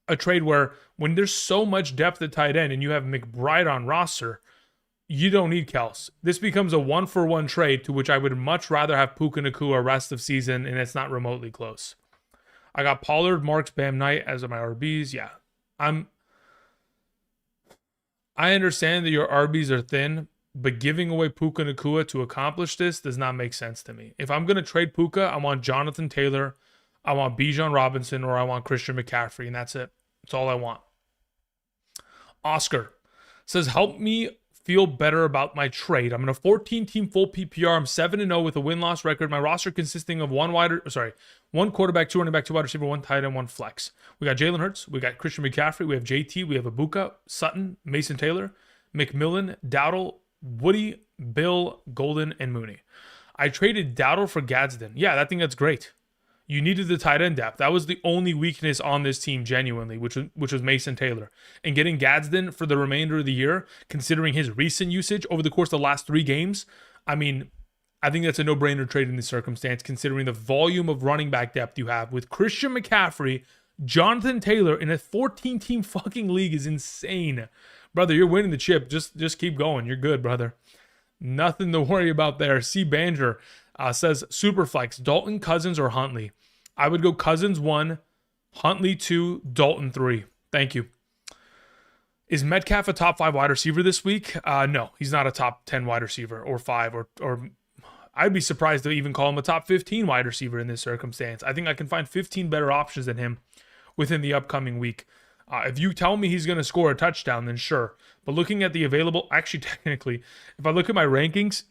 a trade where when there's so much depth at tight end and you have McBride on roster, you don't need Kels. This becomes a 1-for-1 trade, to which I would much rather have Puka Nacua rest of season, and it's not remotely close. I got Pollard, Marks, Bam Knight as my RBs. Yeah, I understand that your RBs are thin, but giving away Puka Nacua to accomplish this does not make sense to me. If I'm going to trade Puka, I want Jonathan Taylor, I want Bijan Robinson, or I want Christian McCaffrey, and that's it. That's all I want. Oscar says, help me feel better about my trade. I'm in a 14-team full PPR. I'm 7-0 with a win-loss record. My roster consisting of one quarterback, 2 running back, 2 wide receiver, 1 tight end, 1 flex. We got Jalen Hurts, we got Christian McCaffrey, we have JT, we have Ibuka, Sutton, Mason Taylor, McMillan, Dowdle, Woody, Bill, Golden, and Mooney. I traded Dowdle for Gadsden. Yeah, I think that's great. You needed the tight end depth. That was the only weakness on this team, genuinely, which was Mason Taylor. And getting Gadsden for the remainder of the year, considering his recent usage over the course of the last 3 games, I mean, I think that's a no-brainer trade in this circumstance, considering the volume of running back depth you have with Christian McCaffrey, Jonathan Taylor in a 14-team fucking league is insane. Brother, you're winning the chip. Just keep going. You're good, brother. Nothing to worry about there. C. Banger says, Superflex, Dalton, Cousins, or Huntley? I would go Cousins 1, Huntley 2, Dalton 3. Thank you. Is Metcalf a top 5 wide receiver this week? No, he's not a top 10 wide receiver or 5 or I'd be surprised to even call him a top 15 wide receiver in this circumstance. I think I can find 15 better options than him within the upcoming week. If you tell me he's going to score a touchdown, then sure. But looking at the available, actually, technically, if I look at my rankings,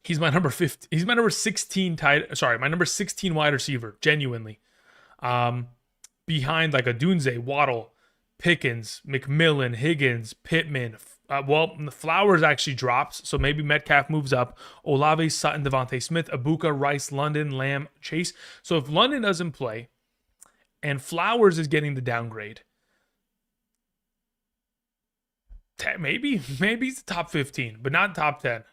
he's my number 15. He's my number 16 my number 16 wide receiver, genuinely. Behind like a Dunze, Waddle, Pickens, McMillan, Higgins, Pittman. Flowers actually drops, so maybe Metcalf moves up. Olave, Sutton, Devontae Smith, Ibuka, Rice, London, Lamb, Chase. So if London doesn't play and Flowers is getting the downgrade, maybe he's the top 15, but not top 10.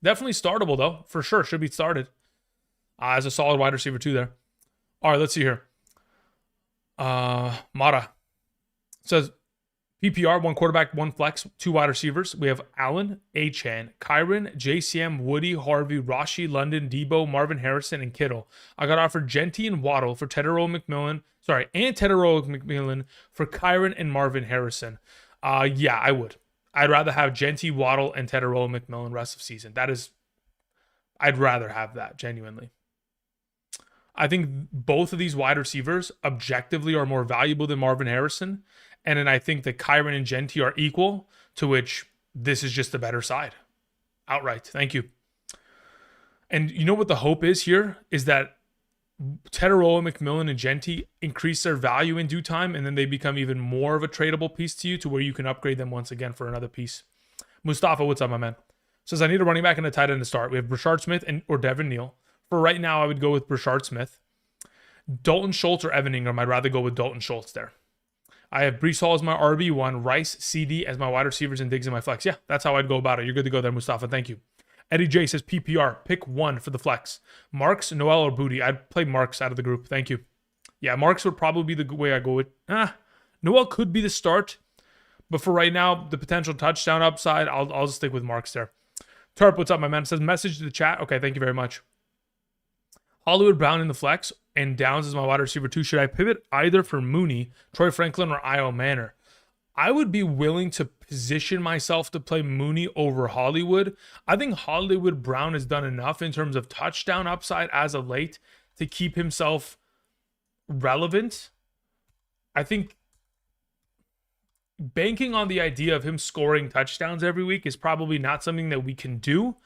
Definitely startable, though. For sure. Should be started. As a solid wide receiver, too, there. All right, let's see here. Mata says, PPR, 1 quarterback, 1 flex, 2 wide receivers. We have Allen, Achane, Kyron, JCM, Woody, Harvey, Rashi, London, Debo, Marvin Harrison, and Kittle. I got offered Genty and Waddle for Tedero McMillan. And Tedero McMillan for Kyron and Marvin Harrison. Yeah, I would. I'd rather have Genty, Waddle, and Tedero McMillan rest of season. I'd rather have that, genuinely. I think both of these wide receivers objectively are more valuable than Marvin Harrison. And then I think that Kyron and Genti are equal, to which this is just the better side. Outright. Thank you. And you know what the hope is here? Is that Teteroa, McMillan, and Genti increase their value in due time, and then they become even more of a tradable piece to you to where you can upgrade them once again for another piece. Mustafa, what's up, my man? Says, I need a running back and a tight end to start. We have Brashard Smith or Devin Neal. For right now, I would go with Brashard Smith. Dalton Schultz or Evan Ingram. I'd rather go with Dalton Schultz there. I have Breece Hall as my RB1, Rice, CD as my wide receivers, and Diggs in my flex. Yeah, that's how I'd go about it. You're good to go there, Mustafa. Thank you. Eddie J says PPR. Pick one for the flex. Marks, Noel, or Booty. I'd play Marks out of the group. Thank you. Yeah, Marks would probably be the way I go with. Noel could be the start. But for right now, the potential touchdown upside, I'll just stick with Marks there. Turp, what's up, my man? Says message to the chat. Okay, thank you very much. Hollywood Brown in the flex and Downs is my wide receiver 2. Should I pivot either for Mooney, Troy Franklin, or Io Manor? I would be willing to position myself to play Mooney over Hollywood. I think Hollywood Brown has done enough in terms of touchdown upside as of late to keep himself relevant. I think banking on the idea of him scoring touchdowns every week is probably not something that we can do.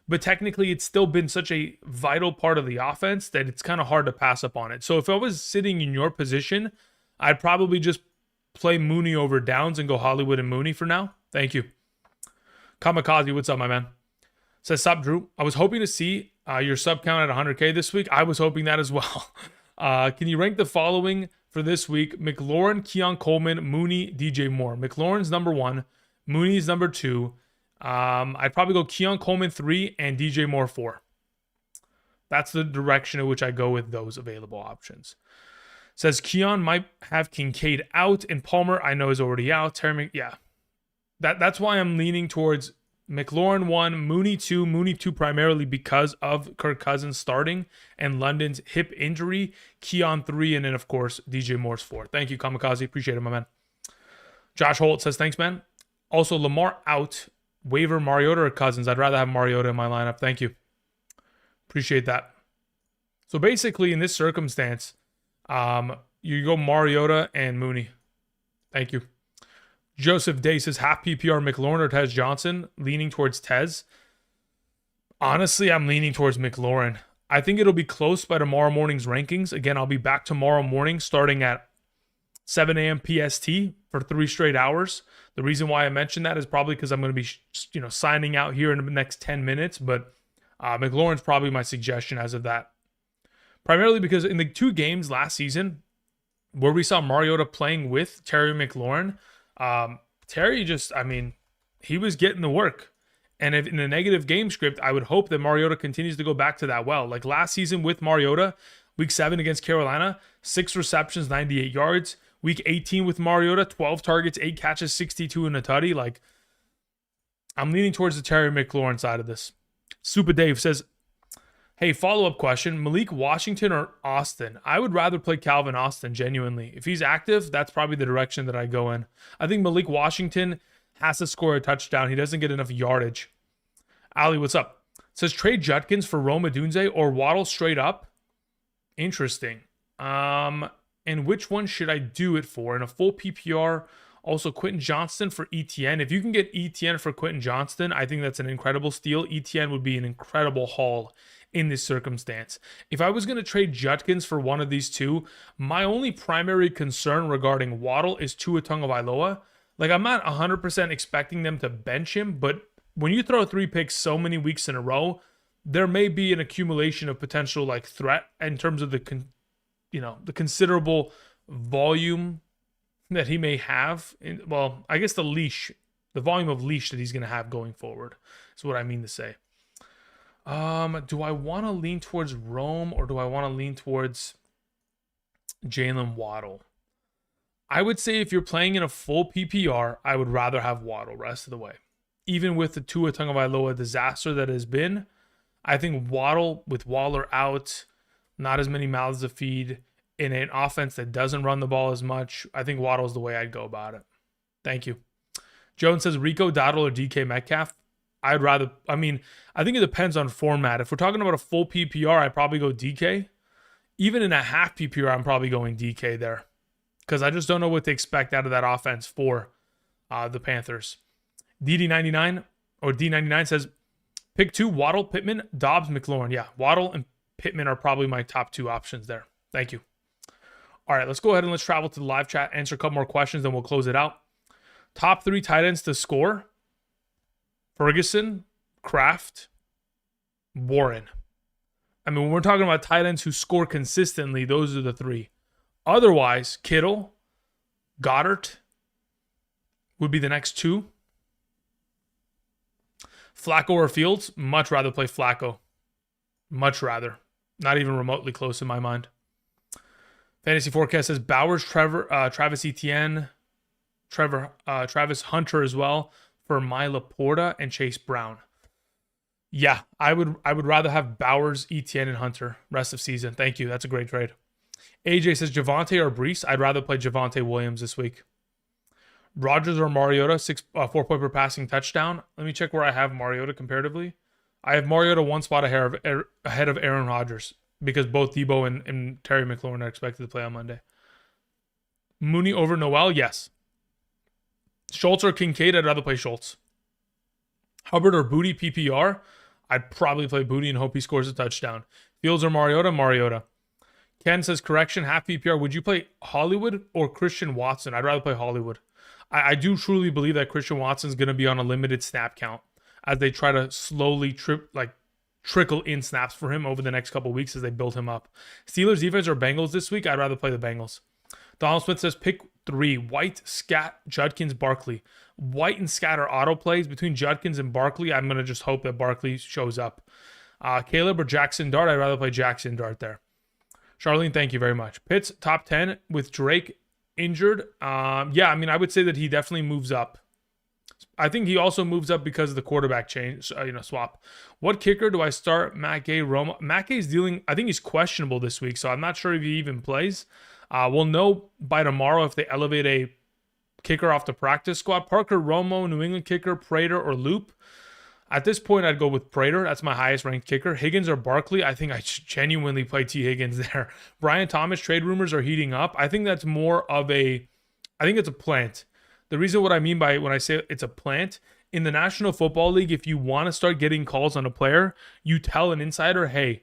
But technically, it's still been such a vital part of the offense that it's kind of hard to pass up on it. So if I was sitting in your position, I'd probably just play Mooney over Downs and go Hollywood and Mooney for now. Thank you. Kamikaze, what's up, my man? Says, sup, Drew. I was hoping to see your sub count at 100K this week. I was hoping that as well. Can you rank the following for this week? McLaurin, Keon Coleman, Mooney, DJ Moore. McLaurin's number 1. Mooney's number 2. I'd probably go Keon Coleman 3 and DJ Moore 4. That's the direction in which I go with those available options. Says Keon might have Kincaid out and Palmer I know is already out. Yeah. That's why I'm leaning towards McLaurin 1, Mooney 2 primarily because of Kirk Cousins starting and London's hip injury, Keon 3, and then of course DJ Moore's 4. Thank you, Kamikaze. Appreciate it, my man. Josh Holt says, thanks, man. Also, Lamar out. Waiver Mariota or Cousins? I'd rather have Mariota in my lineup. Thank you. Appreciate that. So basically, in this circumstance, you go Mariota and Mooney. Thank you. Joseph Day says half PPR McLaurin or Tez Johnson. Leaning towards Tez. Honestly, I'm leaning towards McLaurin. I think it'll be close by tomorrow morning's rankings. Again, I'll be back tomorrow morning starting at 7 a.m. PST for 3 straight hours. The reason why I mentioned that is probably because I'm going to be, signing out here in the next 10 minutes. But McLaurin's probably my suggestion as of that. Primarily because in the 2 games last season where we saw Mariota playing with Terry McLaurin, Terry he was getting the work. And if in a negative game script, I would hope that Mariota continues to go back to that well. Like last season with Mariota, week 7 against Carolina, 6 receptions, 98 yards. Week 18 with Mariota, 12 targets, 8 catches, 62 and a tutty. Like, I'm leaning towards the Terry McLaurin side of this. Super Dave says, hey, follow-up question. Malik Washington or Austin? I would rather play Calvin Austin, genuinely. If he's active, that's probably the direction that I go in. I think Malik Washington has to score a touchdown. He doesn't get enough yardage. Ali, what's up? Says trade Judkins for Rome Odunze or Waddle straight up. Interesting. And which one should I do it for? In a full PPR, also Quentin Johnston for ETN. If you can get ETN for Quentin Johnston, I think that's an incredible steal. ETN would be an incredible haul in this circumstance. If I was going to trade Judkins for one of these two, my only primary concern regarding Waddle is Tua Tagovailoa. Like, I'm not 100% expecting them to bench him, but when you throw 3 picks so many weeks in a row, there may be an accumulation of potential threat in terms of the considerable volume that he may have. I guess the volume of leash that he's going to have going forward is what I mean to say. Do I want to lean towards Rome or do I want to lean towards Jalen Waddle? I would say if you're playing in a full PPR, I would rather have Waddle rest of the way. Even with the Tua Tagovailoa disaster that has been, I think Waddle with Waller out, not as many mouths to feed, in an offense that doesn't run the ball as much, I think Waddle's the way I'd go about it. Thank you. Jones says Rico Dowdle or DK Metcalf. I think it depends on format. If we're talking about a full PPR, I'd probably go DK. Even in a half PPR, I'm probably going DK there because I just don't know what to expect out of that offense for the Panthers. DD99 or D99 says, pick 2, Waddle, Pittman, Dobbs, McLaurin. Yeah, Waddle and Pittman are probably my top 2 options there. Thank you. All right, let's go ahead and let's travel to the live chat, answer a couple more questions, then we'll close it out. Top 3 tight ends to score: Ferguson, Kraft, Warren. I mean, when we're talking about tight ends who score consistently, those are the 3. Otherwise, Kittle, Goddard would be the next 2. Flacco or Fields? Much rather play Flacco. Much rather. Not even remotely close in my mind. Fantasy Forecast says Bowers, Travis Etienne, Travis Hunter as well for my Laporta and Chase Brown. Yeah, I would rather have Bowers, Etienne, and Hunter rest of season. Thank you. That's a great trade. AJ says Javonte or Brees. I'd rather play Javonte Williams this week. Rodgers or Mariota, 4-point per passing touchdown. Let me check where I have Mariota comparatively. I have Mariota 1 spot ahead of Aaron Rodgers because both Debo and Terry McLaurin are expected to play on Monday. Mooney over Noel, yes. Schultz or Kincaid, I'd rather play Schultz. Hubbard or Booty PPR, I'd probably play Booty and hope he scores a touchdown. Fields or Mariota, Mariota. Ken says, correction, half PPR, would you play Hollywood or Christian Watson? I'd rather play Hollywood. I do truly believe that Christian Watson's going to be on a limited snap count as they try to slowly trickle in snaps for him over the next couple weeks as they build him up. Steelers defense or Bengals this week? I'd rather play the Bengals. Donald Smith says pick 3, White, Scat, Judkins, Barkley. White and Scat are auto plays. Between Judkins and Barkley, I'm going to just hope that Barkley shows up. Caleb or Jackson Dart? I'd rather play Jackson Dart there. Charlene, thank you very much. Pitts, top 10 with Drake injured. Yeah, I mean, I would say that he definitely moves up. I think he also moves up because of the quarterback change, swap. What kicker do I start? Matt Gay, Roma. Matt Gay's dealing, I think he's questionable this week, so I'm not sure if he even plays. We'll know by tomorrow if they elevate a kicker off the practice squad. Parker, Romo, New England kicker, Prater, or Loop. At this point, I'd go with Prater. That's my highest ranked kicker. Higgins or Barkley. I think I genuinely play T. Higgins there. Brian Thomas, trade rumors are heating up. I think that's more of I think it's a plant. The reason what I mean by when I say it's a plant, in the National Football League, if you want to start getting calls on a player, you tell an insider, hey,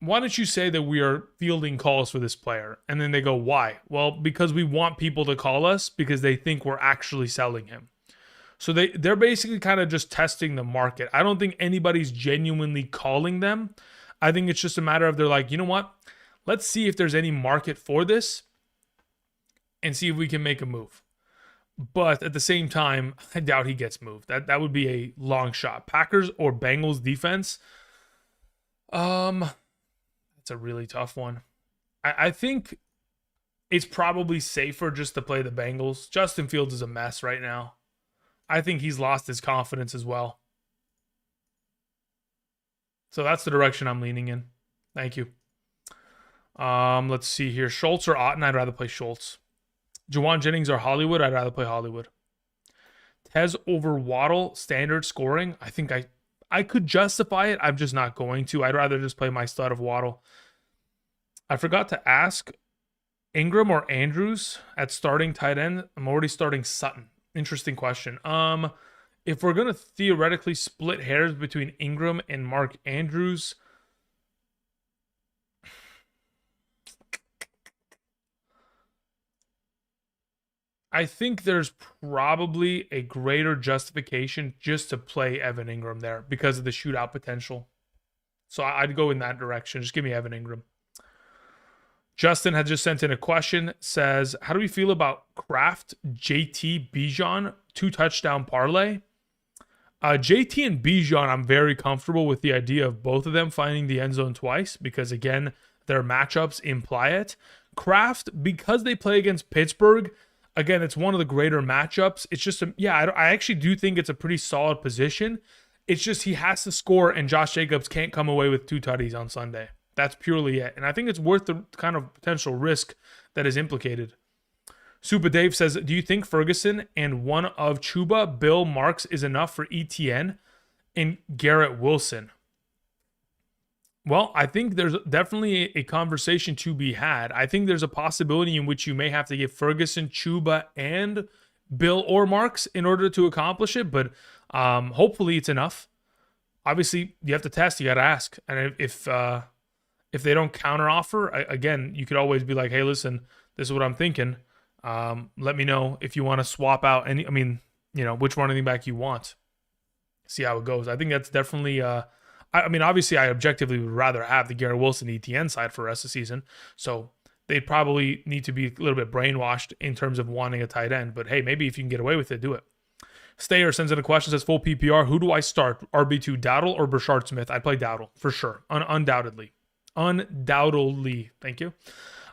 why don't you say that we are fielding calls for this player? And then they go, why? Well, because we want people to call us because they think we're actually selling him. So they're basically kind of just testing the market. I don't think anybody's genuinely calling them. I think it's just a matter of they're like, you know what? Let's see if there's any market for this and see if we can make a move. But at the same time, I doubt he gets moved. That would be a long shot. Packers or Bengals defense? That's a really tough one. I think it's probably safer just to play the Bengals. Justin Fields is a mess right now. I think he's lost his confidence as well. So that's the direction I'm leaning in. Thank you. Let's see here. Schultz or Otten? I'd rather play Schultz. Jawan Jennings or Hollywood? I'd rather play Hollywood. Tez over Waddle, standard scoring. I think I could justify it. I'm just not going to. I'd rather just play my stud of Waddle. I forgot to ask Ingram or Andrews at starting tight end. I'm already starting Sutton. Interesting question. If we're going to theoretically split hairs between Ingram and Mark Andrews, I think there's probably a greater justification just to play Evan Ingram there because of the shootout potential. So I'd go in that direction. Just give me Evan Ingram. Justin had just sent in a question. Says, how do we feel about Kraft, JT, Bijan, 2 touchdown parlay? JT and Bijan, I'm very comfortable with the idea of both of them finding the end zone twice because, again, their matchups imply it. Kraft, because they play against Pittsburgh, again, it's one of the greater matchups. It's just, I actually do think it's a pretty solid position. It's just he has to score, and Josh Jacobs can't come away with 2 tutties on Sunday. That's purely it. And I think it's worth the kind of potential risk that is implicated. Super Dave says, do you think Ferguson and one of Chuba, Bill, Marks is enough for ETN and Garrett Wilson? Well, I think there's definitely a conversation to be had. I think there's a possibility in which you may have to get Ferguson, Chuba, and Bill or Marks in order to accomplish it, but hopefully it's enough. Obviously, you have to test, you got to ask. And if they don't counteroffer, again, you could always be like, hey, listen, this is what I'm thinking. Let me know if you want to swap out which running back you want. See how it goes. I think that's definitely obviously I objectively would rather have the Garrett Wilson ETN side for the rest of the season. So they'd probably need to be a little bit brainwashed in terms of wanting a tight end. But hey, maybe if you can get away with it, do it. Stayer sends in a question, says full PPR. Who do I start? RB2, Dowdle or Brashard Smith? I'd play Dowdle for sure. Undoubtedly. Undoubtedly. Thank you.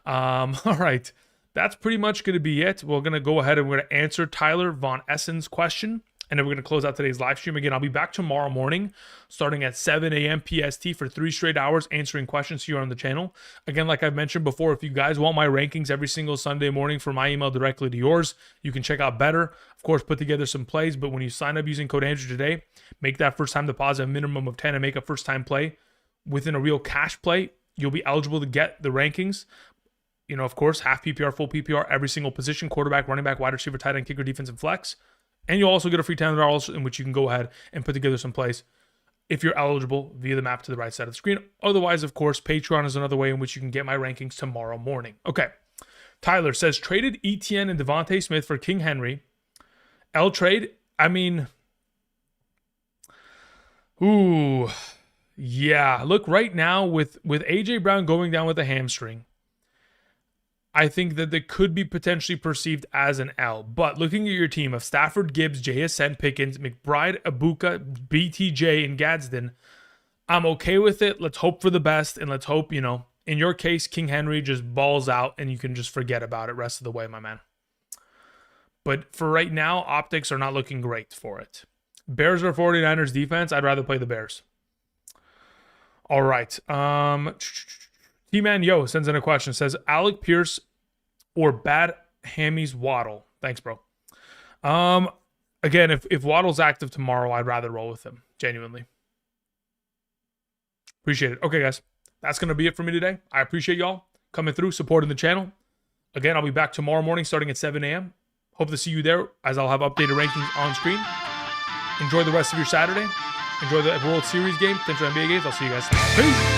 All right. That's pretty much going to be it. We're going to go ahead and we're going to answer Tyler Von Essen's question. And then we're going to close out today's live stream. Again, I'll be back tomorrow morning starting at 7 a.m. PST for 3 straight hours answering questions here on the channel. Again, like I've mentioned before, if you guys want my rankings every single Sunday morning from my email directly to yours, you can check out Betr. Of course, put together some plays. But when you sign up using code Andrew today, make that first time deposit a minimum of 10 and make a first time play within a real cash play. You'll be eligible to get the rankings. Of course, half PPR, full PPR, every single position, quarterback, running back, wide receiver, tight end, kicker, defense, and flex. And you'll also get a free $10 in which you can go ahead and put together some plays if you're eligible via the map to the right side of the screen. Otherwise, of course, Patreon is another way in which you can get my rankings tomorrow morning. Okay. Tyler says, traded ETN and Devontae Smith for King Henry. L trade, yeah. Look, right now with A.J. Brown going down with a hamstring, I think that they could be potentially perceived as an L. But looking at your team of Stafford, Gibbs, JSN, Pickens, McBride, Abuka, BTJ, and Gadsden, I'm okay with it. Let's hope for the best. And let's hope, in your case, King Henry just balls out and you can just forget about it rest of the way, my man. But for right now, optics are not looking great for it. Bears or 49ers defense, I'd rather play the Bears. All right. T-Man Yo sends in a question. Says, Alec Pierce or bad hammies Waddle? Thanks, bro. Again, if Waddle's active tomorrow, I'd rather roll with him. Genuinely. Appreciate it. Okay, guys. That's going to be it for me today. I appreciate y'all coming through, supporting the channel. Again, I'll be back tomorrow morning starting at 7 a.m. Hope to see you there as I'll have updated rankings on screen. Enjoy the rest of your Saturday. Enjoy the World Series game, potential NBA games. I'll see you guys tomorrow. Peace.